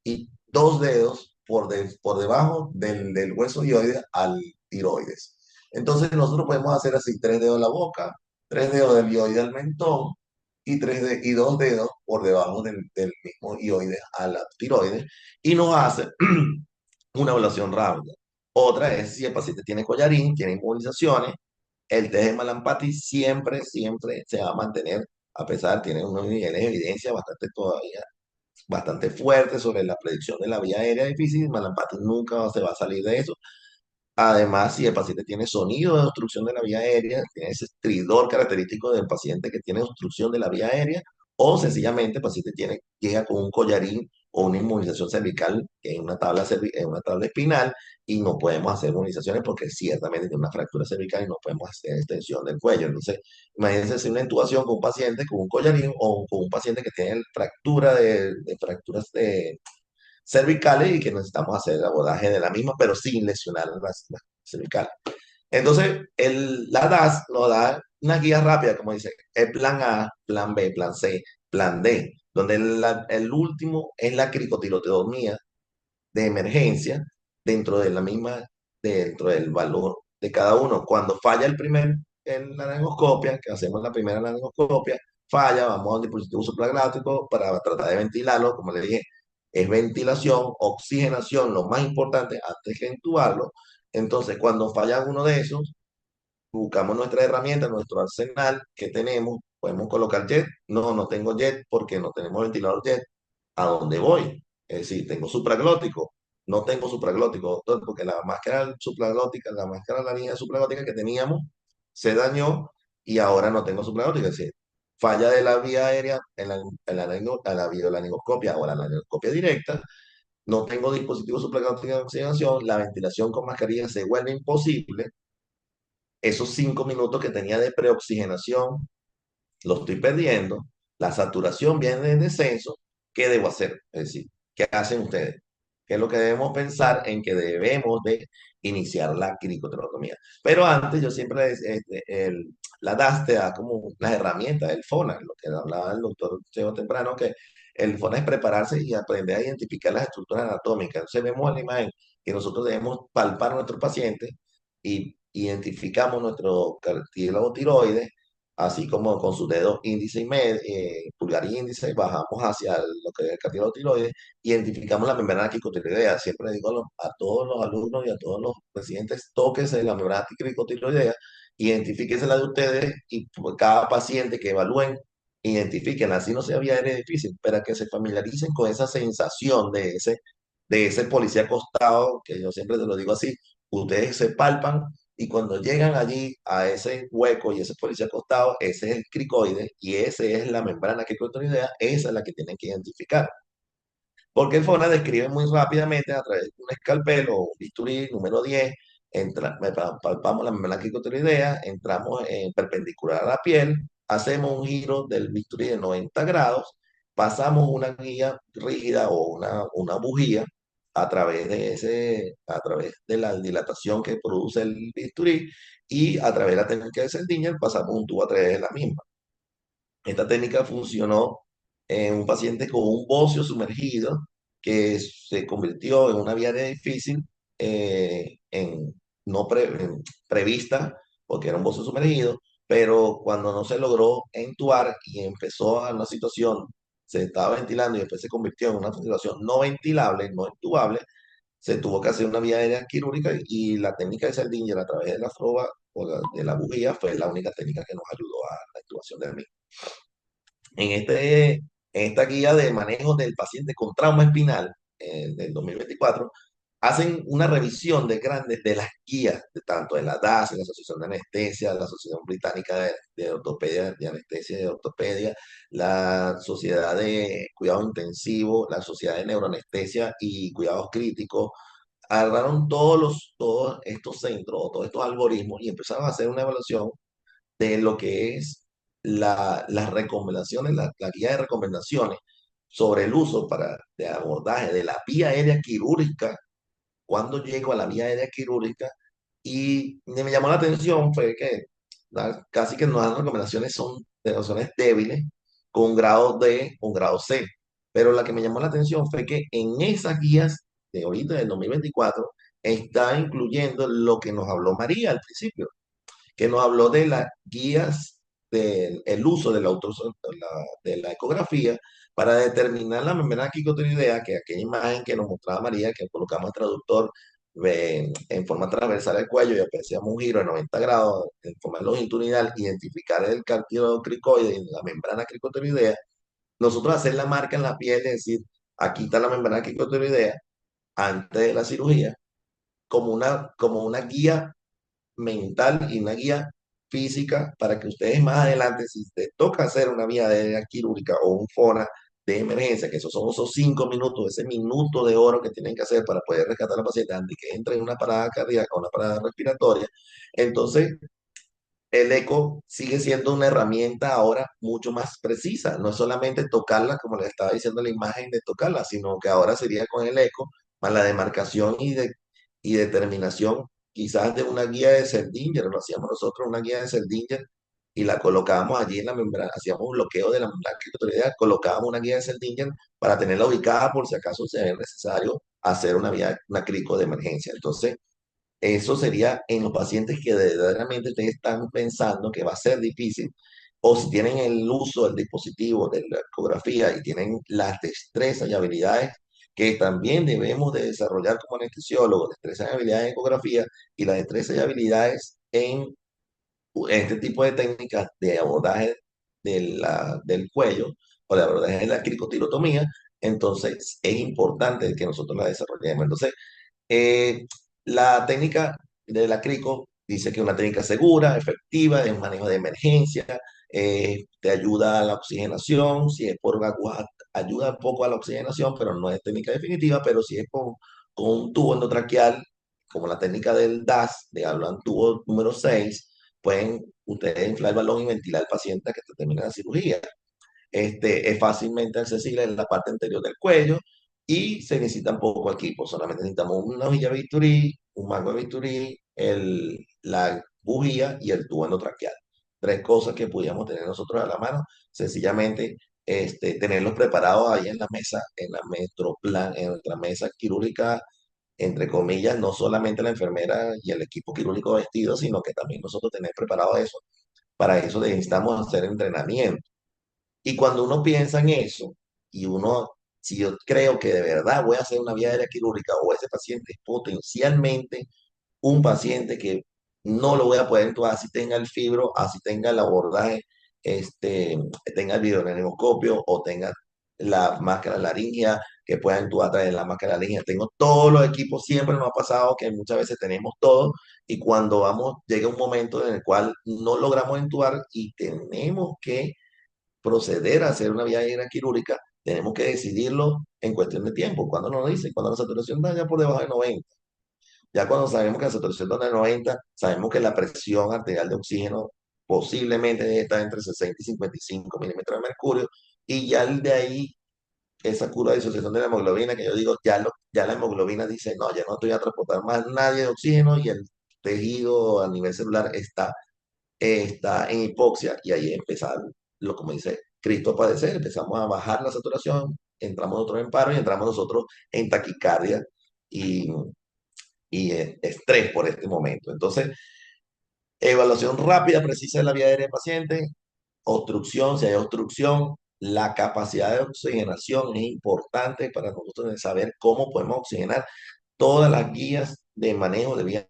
y dos dedos por debajo del hueso hioides al tiroides. Entonces nosotros podemos hacer así, tres dedos en la boca, tres dedos del hioide al mentón y dos dedos por debajo del mismo hioides a la tiroides y nos hace una evaluación rápida. Otra es si el paciente tiene collarín, tiene inmovilizaciones, el test de Malampati siempre se va a mantener, a pesar, tiene unos niveles de evidencia bastante fuertes sobre la predicción de la vía aérea difícil, Malampati nunca se va a salir de eso. Además, si el paciente tiene sonido de obstrucción de la vía aérea, tiene ese estridor característico del paciente que tiene obstrucción de la vía aérea, o sencillamente el paciente llega con un collarín o una inmovilización cervical en una tabla espinal y no podemos hacer inmovilizaciones porque ciertamente tiene una fractura cervical y no podemos hacer extensión del cuello. Entonces, imagínense si una intubación con un paciente con un collarín o con un paciente que tiene fracturas de cervicales y que necesitamos hacer el abordaje de la misma, pero sin lesionar las cervicales. Entonces, la DAS nos da una guía rápida, como dice, el plan A, plan B, plan C, plan D, donde el último es la cricotiloteotomía de emergencia dentro de la misma, dentro del valor de cada uno. Cuando falla en la laringoscopia, que hacemos la primera laringoscopia, falla, vamos al dispositivo supraglótico para tratar de ventilarlo, como le dije, es ventilación, oxigenación, lo más importante antes que intubarlo. Entonces, cuando falla uno de esos, buscamos nuestra herramienta, nuestro arsenal que tenemos, podemos colocar jet. No, no tengo jet porque no tenemos ventilador jet. ¿A dónde voy? Es decir, tengo supraglótico. No tengo supraglótico, doctor, porque la máscara supraglótica, la máscara laringe supraglótica que teníamos se dañó y ahora no tengo supraglótica. Es decir, falla de la vía aérea en la videolaringoscopia o la laringoscopia directa. No tengo dispositivo supraglótico de oxigenación. La ventilación con mascarilla se vuelve imposible. Esos 5 minutos que tenía de preoxigenación lo estoy perdiendo, la saturación viene en descenso, ¿qué debo hacer? Es decir, ¿qué hacen ustedes? ¿Qué es lo que debemos pensar en que debemos de iniciar la cricoterotomía? Pero antes yo siempre, la DAS te da como las herramientas, el FONA, lo que hablaba el doctor Cheo temprano, que el FONA es prepararse y aprender a identificar las estructuras anatómicas. Entonces vemos en la imagen que nosotros debemos palpar a nuestro paciente y identificamos nuestro cartílago tiroides así como con sus dedos índice y pulgar y índice, bajamos hacia lo que es el cartílago tiroides, identificamos la membrana cricotiroidea. Siempre digo a todos los alumnos y a todos los residentes, tóquense la membrana cricotiroidea, identifíquense la de ustedes y por cada paciente que evalúen, identifiquen, así no sea vía aérea difícil, para que se familiaricen con esa sensación de ese policía acostado, que yo siempre te lo digo así, ustedes se palpan y cuando llegan allí a ese hueco y ese policía acostado, ese es el cricoide y esa es la membrana cricotoridea, esa es la que tienen que identificar. Porque el FONA describe muy rápidamente a través de un escalpelo o un bisturí número 10, palpamos la membrana cricotoridea, entramos perpendicular a la piel, hacemos un giro del bisturí de 90 grados, pasamos una guía rígida o una bujía a través de la dilatación que produce el bisturí y a través de la técnica de Seldinger pasamos un tubo a través de la misma. Esta técnica funcionó en un paciente con un bocio sumergido que se convirtió en una vía de difícil en no prevista porque era un bocio sumergido, pero cuando no se logró entubar y empezó a una situación, se estaba ventilando y después se convirtió en una situación no ventilable, no entubable, se tuvo que hacer una vía aérea quirúrgica y la técnica de Seldinger a través de la froba de la bujía fue la única técnica que nos ayudó a la intubación del mismo. En esta guía de manejo del paciente con trauma espinal del 2024, hacen una revisión de grandes de las guías, de tanto de la DAS, de la Asociación de Anestesia, la Asociación Británica de Ortopedia, de Anestesia y de Ortopedia, la Sociedad de Cuidado Intensivo, la Sociedad de Neuroanestesia y Cuidados Críticos. Agarraron todos estos centros, todos estos algoritmos y empezaron a hacer una evaluación de lo que es las recomendaciones, la guía de recomendaciones sobre el uso de abordaje de la vía aérea quirúrgica, cuando llego a la vía aérea quirúrgica, y me llamó la atención fue que casi que todas las recomendaciones son de razones débiles con un grado D, un grado C, pero la que me llamó la atención fue que en esas guías de ahorita del 2024 está incluyendo lo que nos habló María al principio, que nos habló de las guías del el uso de de la ecografía para determinar la membrana quicotiroidea, que aquella imagen que nos mostraba María, que colocamos el traductor en forma transversal al cuello y hacíamos un giro de 90 grados en forma longitudinal, identificar el cartílago cricoide y la membrana cricotiroidea, nosotros hacer la marca en la piel, es decir, aquí está la membrana cricotiroidea antes de la cirugía, como una guía mental y una guía física para que ustedes más adelante, si les toca hacer una vía aérea quirúrgica o un FONA de emergencia, que esos son esos 5 minutos, ese minuto de oro que tienen que hacer para poder rescatar al paciente antes de que entre en una parada cardíaca o una parada respiratoria, entonces el eco sigue siendo una herramienta ahora mucho más precisa. No es solamente tocarla, como les estaba diciendo la imagen de tocarla, sino que ahora sería con el eco, más la demarcación y determinación quizás de una guía de Seldinger. Lo hacíamos nosotros, una guía de Seldinger, y la colocábamos allí en la membrana, hacíamos un bloqueo de la membrana arterial, colocábamos una guía de Seldinger para tenerla ubicada por si acaso sea necesario hacer una vía, una crico de emergencia. Entonces, eso sería en los pacientes que verdaderamente ustedes están pensando que va a ser difícil, o si tienen el uso del dispositivo de la ecografía y tienen las destrezas y habilidades que también debemos de desarrollar como anestesiólogos, destrezas y habilidades en ecografía y las destrezas y habilidades en este tipo de técnicas de abordaje del cuello o de abordaje de la cricotirotomía, entonces es importante que nosotros la desarrollemos. Entonces, eh, la técnica de la CRICO dice que es una técnica segura, efectiva, de manejo de emergencia, te ayuda a la oxigenación, si es por aguja, ayuda un poco a la oxigenación, pero no es técnica definitiva, pero si es con un tubo endotraqueal, como la técnica del DAS, de hablan tubo número 6, pueden ustedes inflar el balón y ventilar al paciente hasta que termine la cirugía. Es fácilmente accesible en la parte anterior del cuello y se necesita poco equipo. Solamente necesitamos una hojilla de bisturí, un mango de bisturí, la bujía y el tubo endotraqueal. Tres cosas que pudiéramos tener nosotros a la mano. Sencillamente, tenerlos preparados ahí en la mesa, en la metroplan, en nuestra mesa quirúrgica, entre comillas, no solamente la enfermera y el equipo quirúrgico vestido, sino que también nosotros tener preparado eso. Para eso necesitamos hacer entrenamiento. Y cuando uno piensa en eso, y uno, si yo creo que de verdad voy a hacer una vía aérea quirúrgica o ese paciente es potencialmente un paciente que no lo voy a poder entubar, así tenga el fibro, así tenga el abordaje, tenga el videoneuroscopio o tenga la máscara laringea, que pueda entubar a través de la máscara laringea. Tengo todos los equipos, siempre nos ha pasado que muchas veces tenemos todo y cuando vamos, llega un momento en el cual no logramos entubar y tenemos que proceder a hacer una vía aérea quirúrgica, tenemos que decidirlo en cuestión de tiempo. Cuando nos dice, cuando la saturación está ya por debajo de 90. Ya cuando sabemos que la saturación está de 90, sabemos que la presión arterial de oxígeno posiblemente está entre 60 y 55 milímetros de mercurio, y ya de ahí, esa curva de disociación de la hemoglobina, que yo digo, ya la hemoglobina dice, no, ya no estoy a transportar más nadie de oxígeno y el tejido a nivel celular está en hipoxia y ahí empezar, como dice Cristo, a padecer, empezamos a bajar la saturación, entramos nosotros en paro y entramos nosotros en taquicardia y, y estrés por este momento. Entonces, evaluación rápida, precisa de la vía aérea del paciente, obstrucción, si hay obstrucción, la capacidad de oxigenación es importante para nosotros saber cómo podemos oxigenar. todas las guías de manejo de vías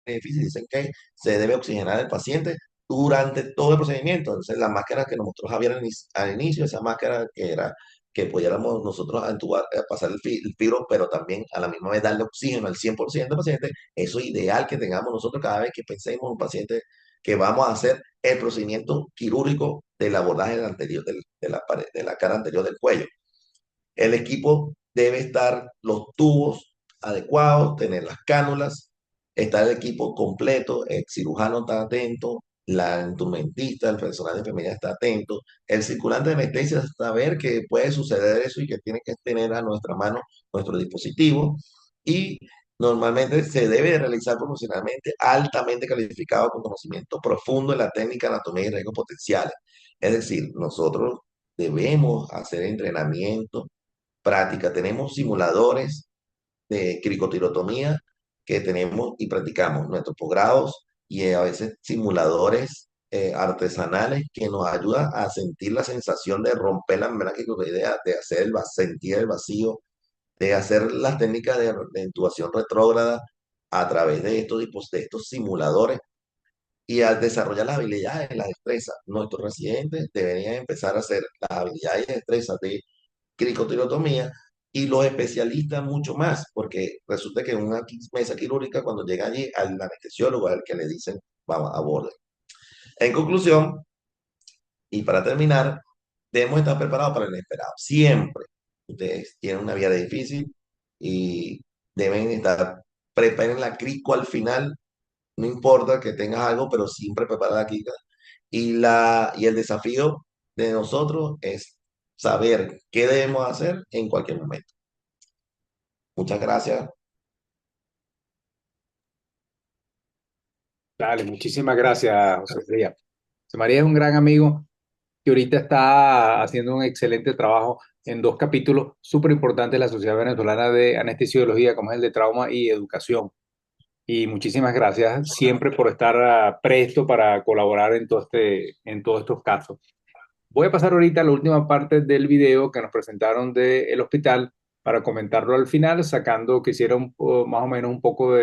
difíciles. Dicen que se debe oxigenar al paciente durante todo el procedimiento. Entonces, la máscara que nos mostró Javier al inicio, esa máscara que era que pudiéramos nosotros entubar, pasar el fibro, pero también a la misma vez darle oxígeno al 100% al paciente, eso es ideal que tengamos nosotros cada vez que pensemos en un paciente que vamos a hacer el procedimiento quirúrgico del abordaje del anterior, de la cara anterior del cuello. El equipo debe estar los tubos adecuados, tener las cánulas, estar el equipo completo, el cirujano está atento, la instrumentista, el personal de enfermería está atento, el circulante de anestesia saber que puede suceder eso y que tiene que tener a nuestra mano nuestro dispositivo y normalmente se debe realizar profesionalmente altamente calificado con conocimiento profundo en la técnica, anatomía y riesgos potenciales. Es decir, nosotros debemos hacer entrenamiento práctica. Tenemos simuladores de cricotirotomía que tenemos y practicamos nuestros posgrados y a veces simuladores artesanales que nos ayudan a sentir la sensación de romper la membrana cricotiroidea, de hacer sentir el vacío, de hacer las técnicas de intubación retrógrada a través de estos simuladores y al desarrollar las habilidades, las destrezas. Nuestros residentes deberían empezar a hacer las habilidades y destrezas de cricotirotomía y los especialistas mucho más, porque resulta que en una mesa quirúrgica, cuando llega allí, al anestesiólogo, al que le dicen, vamos, aborde. En conclusión, y para terminar, debemos estar preparados para el inesperado. Siempre ustedes tienen una vida difícil y deben estar, preparen la crico al final, no importa que tengas algo, pero siempre prepara la crico. Y el desafío de nosotros es saber qué debemos hacer en cualquier momento. Muchas gracias. Dale, muchísimas gracias, José María. José María es un gran amigo que ahorita está haciendo un excelente trabajo en dos capítulos súper importantes de la Sociedad Venezolana de Anestesiología, como es el de Trauma y Educación. Y muchísimas gracias siempre por estar presto para colaborar en todos estos casos. Voy a pasar ahorita a la última parte del video que nos presentaron del hospital para comentarlo al final, sacando que hiciera más o menos un poco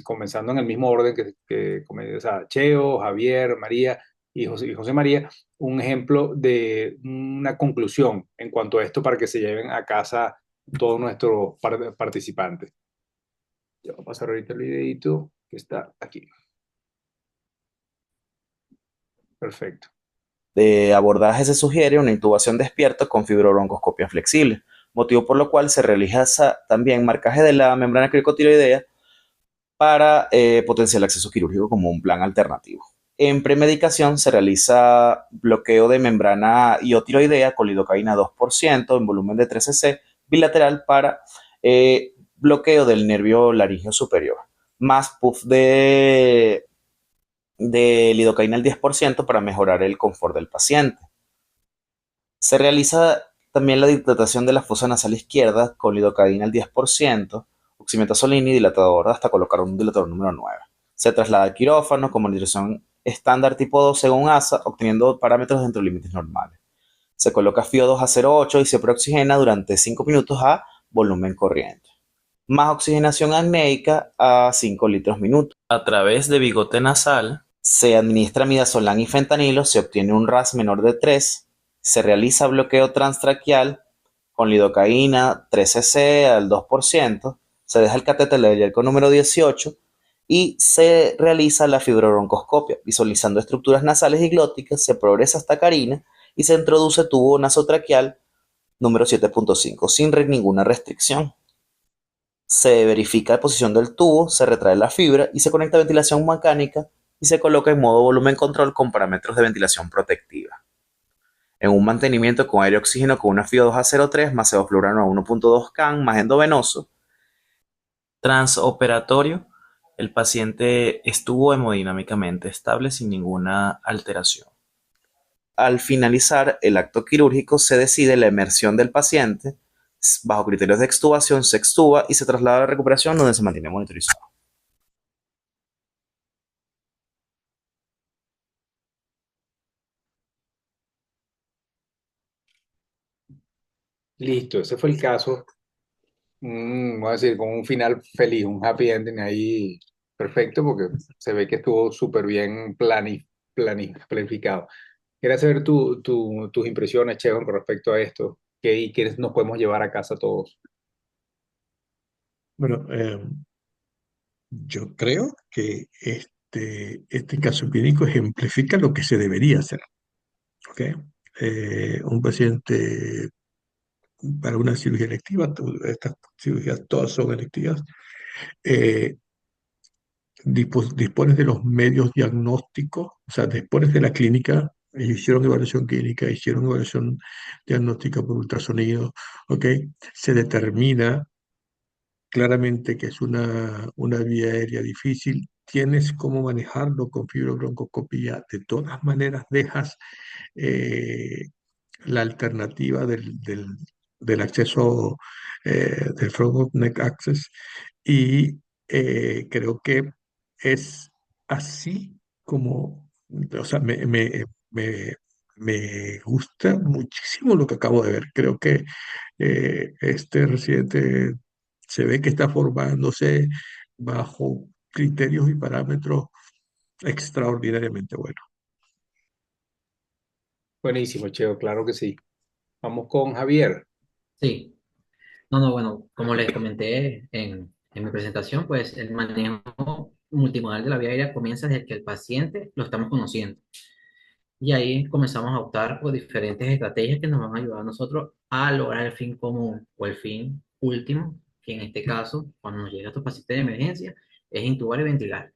comenzando en el mismo orden o sea, Cheo, Javier, María y José María, un ejemplo de una conclusión en cuanto a esto para que se lleven a casa todos nuestros participantes. Ya voy a pasar ahorita el videito que está aquí. Perfecto. De abordaje se sugiere una intubación despierta con fibrobroncoscopia flexible, motivo por lo cual se realiza también marcaje de la membrana cricotiroidea para potenciar el acceso quirúrgico como un plan alternativo. En premedicación se realiza bloqueo de membrana iotiroidea con lidocaína 2% en volumen de 3 cc bilateral para bloqueo del nervio laríngeo superior, más puff de lidocaína al 10% para mejorar el confort del paciente. Se realiza también la dilatación de la fosa nasal izquierda con lidocaína al 10%, oximetazolina y dilatador hasta colocar un dilatador número 9. Se traslada al quirófano con monitorización estándar tipo 2 según ASA, obteniendo parámetros dentro de límites normales. Se coloca FIO2 a 0,8 y se preoxigena durante 5 minutos a volumen corriente. Más oxigenación apneica a 5 litros minuto. A través de bigote nasal se administra midazolam y fentanilo, se obtiene un RAS menor de 3, se realiza bloqueo transtraquial con lidocaína 3 cc al 2%, se deja el catéter de con número 18 y se realiza la fibrobroncoscopia. Visualizando estructuras nasales y glóticas, se progresa hasta carina y se introduce tubo nasotraqueal número 7.5 sin ninguna restricción. Se verifica la posición del tubo, se retrae la fibra y se conecta a ventilación mecánica y se coloca en modo volumen control con parámetros de ventilación protectiva. En un mantenimiento con aire oxígeno con una FIO2 a 0,3 más sevoflurano a 1.2 CAN más endovenoso. Transoperatorio, el paciente estuvo hemodinámicamente estable sin ninguna alteración. Al finalizar el acto quirúrgico se decide la emersión del paciente. Bajo criterios de extubación se extuba y se traslada a la recuperación donde se mantiene monitorizado. Listo, ese fue el caso Voy a decir, con un final feliz, un happy ending ahí perfecto, porque se ve que estuvo súper bien planificado. Quería saber tus impresiones, Chevan, con respecto a esto, y qué nos podemos llevar a casa todos. Bueno, yo creo que este caso clínico ejemplifica lo que se debería hacer. ¿Ok? Un paciente para una cirugía electiva, estas cirugías todas son electivas, eh, dispones de los medios diagnósticos, o sea, dispones de la clínica, ellos hicieron evaluación clínica, hicieron evaluación diagnóstica por ultrasonido, ¿ok? Se determina claramente que es una vía aérea difícil, tienes cómo manejarlo con fibrobroncoscopía, de todas maneras dejas eh, la alternativa del acceso del front of neck access y creo que es así como, o sea, me gusta muchísimo lo que acabo de ver. Creo que este residente se ve que está formándose bajo criterios y parámetros extraordinariamente buenos. Buenísimo, Cheo, claro que sí. Vamos con Javier. Sí, no, no, bueno, como les comenté en mi presentación, pues el manejo multimodal de la vía aérea comienza desde que el paciente lo estamos conociendo. Y ahí comenzamos a optar por diferentes estrategias que nos van a ayudar a nosotros a lograr el fin común o el fin último, que en este caso, cuando nos llega a estos pacientes de emergencia, es intubar y ventilar.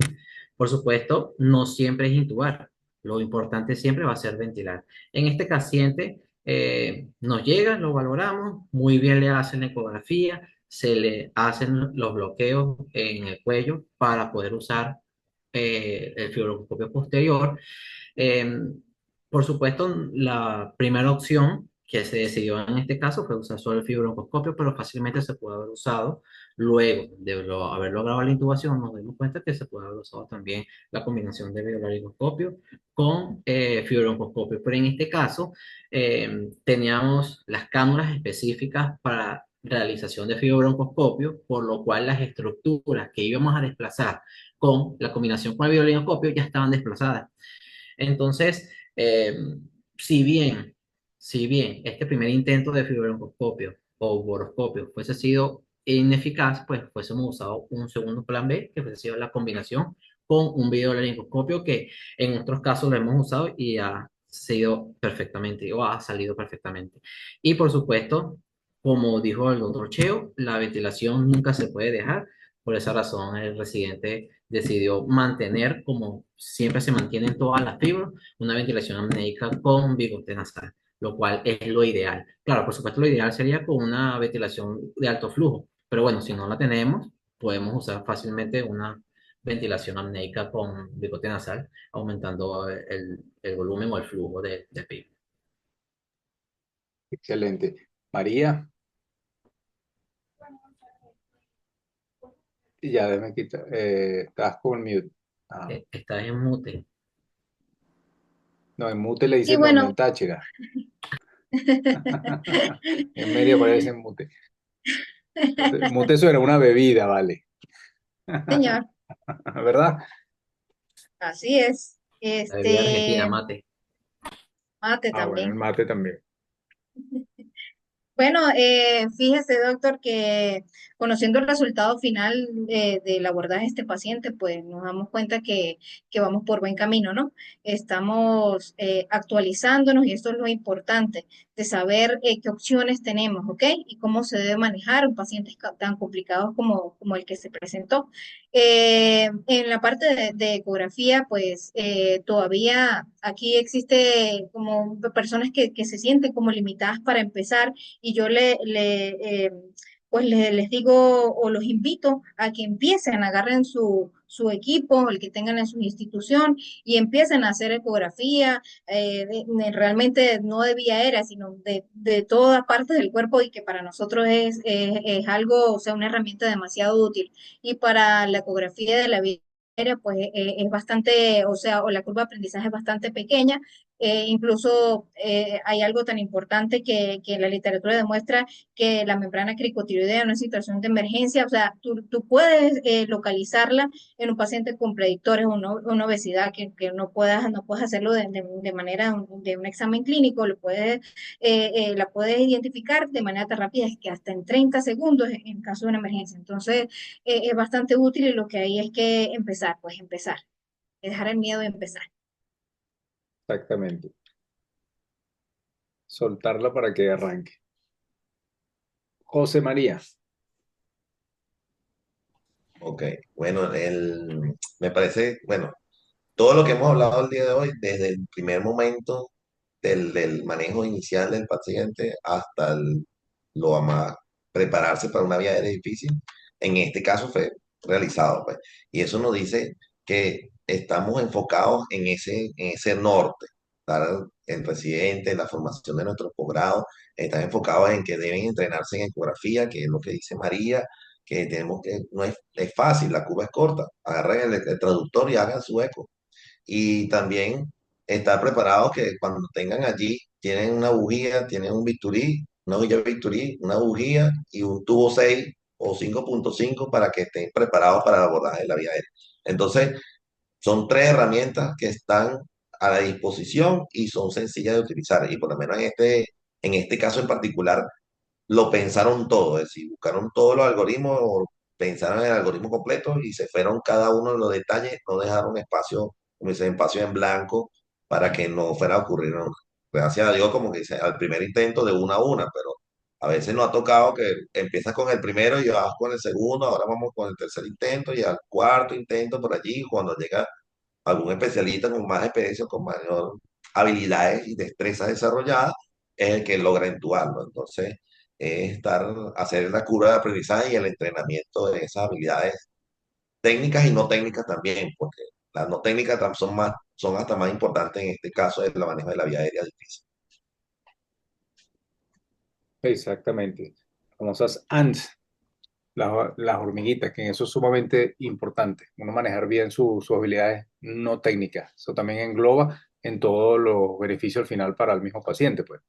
Por supuesto, no siempre es intubar. Lo importante siempre va a ser ventilar. En este paciente nos llega, lo valoramos, muy bien le hacen la ecografía, se le hacen los bloqueos en el cuello para poder usar el fibroscopio posterior. eh, por supuesto, la primera opción que se decidió en este caso fue usar solo el fibrobroncoscopio, pero fácilmente se puede haber usado. Luego de haber logrado la intubación, nos dimos cuenta que se puede haber usado también la combinación de videolaringoscopio con fibrobroncoscopio. Pero en este caso, teníamos las cánulas específicas para realización de fibrobroncoscopio, por lo cual las estructuras que íbamos a desplazar con la combinación con el videolaringoscopio ya estaban desplazadas. Entonces, si bien este primer intento de fibrobroncoscopio o boroscopio fuese sido ineficaz, pues fuésemos usado un segundo plan B, que fuese sido la combinación con un videolaringoscopio que en otros casos lo hemos usado y ha sido perfectamente o ha salido perfectamente. Y por supuesto, como dijo el doctor Cheo, la ventilación nunca se puede dejar. Por esa razón, el residente decidió mantener, como siempre se mantienen todas las fibras, una ventilación amnéica con bigote nasal, lo cual es lo ideal. Claro, por supuesto, lo ideal sería con una ventilación de alto flujo, pero bueno, si no la tenemos, podemos usar fácilmente una ventilación amnéica con bigote nasal, aumentando el volumen o el flujo de PIB. Excelente. María, ya déjame quitar. Estás con mute. Ah, Está en mute. no, en mute le Sí, dicen donde bueno, en Táchira. En Mérida por ahí dicen mute. Mute eso era una bebida, vale. señor, ¿Verdad? así es. La bebida argentina, Este, mate. mate Ah, bueno, el también. mate también. Bueno, fíjese, doctor, que conociendo el resultado final del abordaje de este paciente, pues nos damos cuenta que vamos por buen camino, ¿no? Estamos actualizándonos y esto es lo importante, de saber qué opciones tenemos, ¿ok? Y cómo se debe manejar un paciente tan complicado como el que se presentó. En la parte de ecografía, pues todavía aquí existe como personas que se sienten como limitadas para empezar y yo pues les digo o los invito a que empiecen, agarren su equipo, el que tengan en su institución y empiecen a hacer ecografía, realmente no de vía aérea, sino de toda parte del cuerpo y que para nosotros es algo, o sea, una herramienta demasiado útil. Y para la ecografía de la vía aérea, pues es bastante, o sea, o la curva de aprendizaje es bastante pequeña, Incluso hay algo tan importante que la literatura demuestra que la membrana cricotiroidea en una situación de emergencia, o sea, tú puedes localizarla en un paciente con predictores o una obesidad que no puedas hacerlo de manera de un examen clínico, la puedes identificar de manera tan rápida que hasta en 30 segundos en caso de una emergencia. Entonces, es bastante útil y lo que hay es que empezar, pues empezar, dejar el miedo y empezar. Exactamente. Soltarla para que arranque. José María. Ok, bueno, me parece, bueno, todo lo que hemos hablado el día de hoy, desde el primer momento del manejo inicial del paciente hasta lo más prepararse para una vía aérea difícil, en este caso fue realizado, pues. Y eso nos dice que estamos enfocados en ese norte, ¿verdad? El residente, la formación de nuestros posgrados, están enfocados en que deben entrenarse en ecografía, que es lo que dice María, que tenemos que, no es fácil, la curva es corta, agarren el traductor y hagan su eco y también estar preparados que cuando tengan allí, tienen una bujía, tienen un bisturí, una bujía bisturí, una bujía y un tubo 6 o 5.5 para que estén preparados para el abordaje de la vía aérea. Entonces, son tres herramientas que están a la disposición y son sencillas de utilizar. Y por lo menos en este caso en particular, lo pensaron todo, es decir, buscaron todos los algoritmos, o pensaron en el algoritmo completo y se fueron cada uno de los detalles, no dejaron espacio, como dice, espacio en blanco para que no fuera a ocurrir, ¿no? Gracias a Dios, como que dice, al primer intento de una a una, pero a veces nos ha tocado que empiezas con el primero y vas con el segundo, ahora vamos con el tercer intento y al cuarto intento por allí, cuando llega algún especialista con más experiencia, con mayor habilidades y destrezas desarrolladas, es el que logra entubarlo. Entonces, es hacer la curva de aprendizaje y el entrenamiento de esas habilidades técnicas y no técnicas también, porque las no técnicas son hasta más importantes en este caso del manejo de la vía aérea difícil. Exactamente. Famosas ants, las hormiguitas, que en eso es sumamente importante. Uno manejar bien sus habilidades no técnicas. Eso también engloba en todos los beneficios al final para el mismo paciente, pues.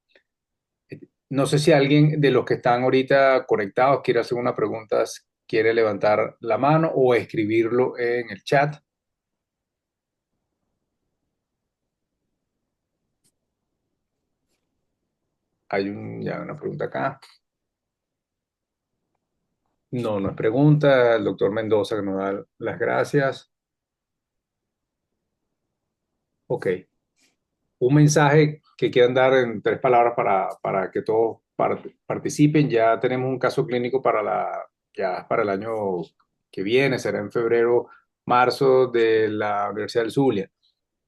No sé si alguien de los que están ahorita conectados quiere hacer una pregunta, quiere levantar la mano o escribirlo en el chat. Hay ya una pregunta acá. No, no es pregunta. El doctor Mendoza que nos da las gracias. Ok. Un mensaje que quieran dar en 3 palabras para que todos participen. Ya tenemos un caso clínico ya para el año que viene, será en febrero, marzo, de la Universidad del Zulia,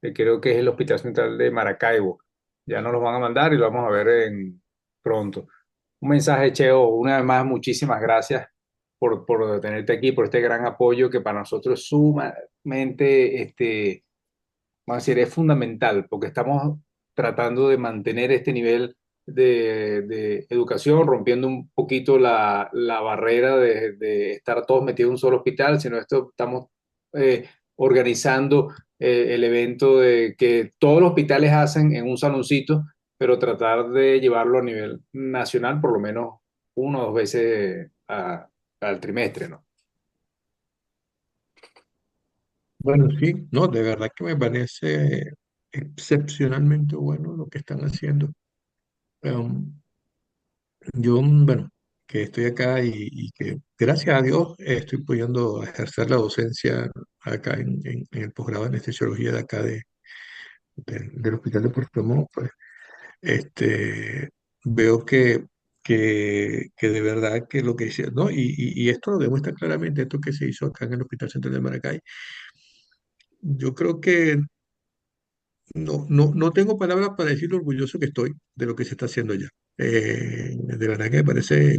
que creo que es el Hospital Central de Maracaibo. Ya nos los van a mandar y lo vamos a ver pronto. Un mensaje, Cheo, una vez más, muchísimas gracias por tenerte aquí, por este gran apoyo que para nosotros es sumamente, vamos a decir, es fundamental, porque estamos tratando de mantener este nivel de educación, rompiendo un poquito la barrera de estar todos metidos en un solo hospital, sino estamos organizando el evento de que todos los hospitales hacen en un saloncito, pero tratar de llevarlo a nivel nacional por lo menos 1 o 2 veces al trimestre, ¿no? Bueno, sí, no, de verdad que me parece excepcionalmente bueno lo que están haciendo. Um, yo, bueno, que estoy acá y que gracias a Dios estoy pudiendo ejercer la docencia acá en el posgrado de anestesiología de acá del Hospital de Puerto Montt, pues, veo que de verdad que lo que hice, ¿no? Y esto lo demuestra claramente, esto que se hizo acá en el Hospital Central de Maracay. Yo creo que no tengo palabras para decir lo orgulloso que estoy de lo que se está haciendo ya. De verdad que me parece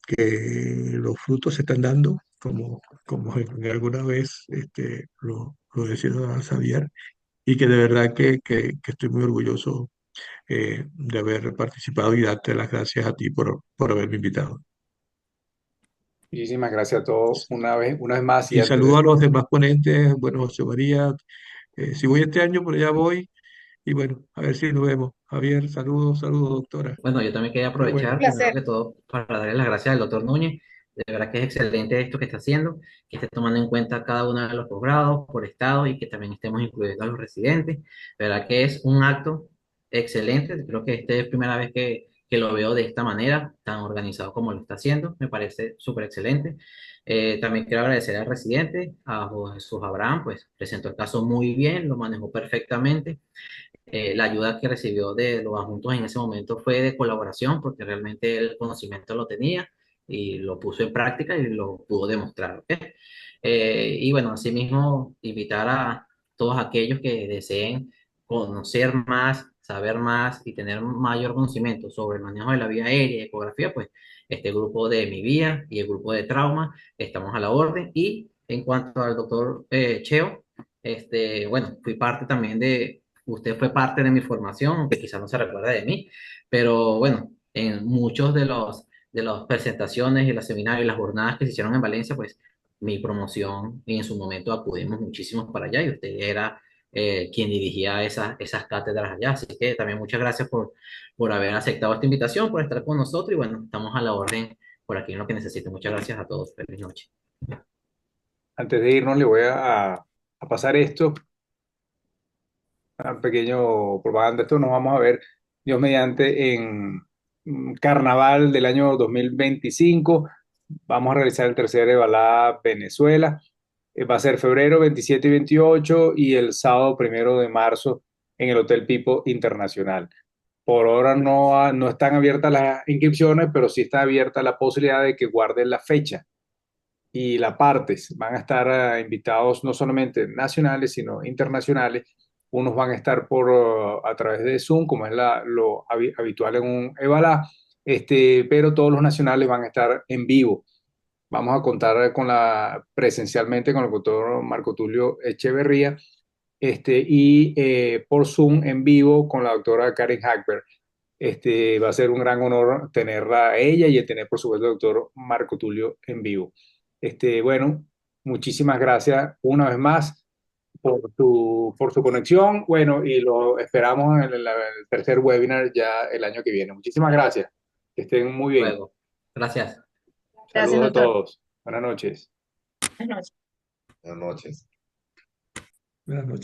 que los frutos se están dando, como alguna vez lo decía Xavier, y que de verdad que estoy muy orgulloso de haber participado y darte las gracias a ti por haberme invitado. Muchísimas gracias a todos una vez más y Y antes saludo de... a los demás ponentes, bueno, José María, si voy este año, por allá voy. Y bueno, a ver si nos vemos. Javier, saludos, saludos, doctora. Bueno, yo también quería Qué Un aprovechar bueno. primero placer. que todo para darle las gracias al doctor Núñez. De verdad que es excelente esto que está haciendo, que esté tomando en cuenta cada uno de los posgrados por estado y que también estemos incluyendo a los residentes. De verdad que es un acto excelente. Creo que esta es primera vez que lo veo de esta manera, tan organizado como lo está haciendo. Me parece súper excelente. También quiero agradecer al residente, a Jesús Abraham, pues presentó el caso muy bien, lo manejó perfectamente. La ayuda que recibió de los adjuntos en ese momento fue de colaboración, porque realmente el conocimiento lo tenía y lo puso en práctica y lo pudo demostrar. ¿Ok? Y bueno, asimismo, invitar a todos aquellos que deseen conocer más, saber más y tener mayor conocimiento sobre el manejo de la vía aérea y ecografía, pues este grupo de Mi Vía y el grupo de trauma estamos a la orden. Y en cuanto al doctor Cheo, bueno, fui parte también de, usted fue parte de mi formación, aunque quizás no se recuerda de mí, pero bueno, en muchos de las presentaciones y los seminarios y las jornadas que se hicieron en Valencia, pues mi promoción y en su momento acudimos muchísimos para allá y usted era quien dirigía esas cátedras allá. Así que también muchas gracias por haber aceptado esta invitación, por estar con nosotros y bueno, estamos a la orden por aquí en lo que necesite. Muchas gracias a todos. Feliz noche. Antes de irnos, le voy a pasar esto, un pequeño propaganda. Esto nos vamos a ver, Dios mediante, en Carnaval del año 2025. Vamos a realizar el tercer Evalá Venezuela. Va a ser febrero 27 y 28 y el sábado 1 de marzo en el Hotel Pipo Internacional. Por ahora no están abiertas las inscripciones, pero sí está abierta la posibilidad de que guarden la fecha y la partes. Van a estar invitados no solamente nacionales, sino internacionales. Unos van a estar a través de Zoom, como es habitual en un Evalá, pero todos los nacionales van a estar en vivo. Vamos a contar presencialmente con el doctor Marco Tulio Echeverría, y por Zoom en vivo con la doctora Karen Hackberg. Va a ser un gran honor tenerla a ella y tener, por supuesto, al doctor Marco Tulio en vivo. Bueno, muchísimas gracias una vez más por su conexión. Bueno, y lo esperamos en el tercer webinar ya el año que viene. Muchísimas gracias. Que estén muy bien. Luego. Gracias. Gracias, Saludos a doctor. todos. Buenas noches. Buenas noches. Buenas noches. Buenas noches.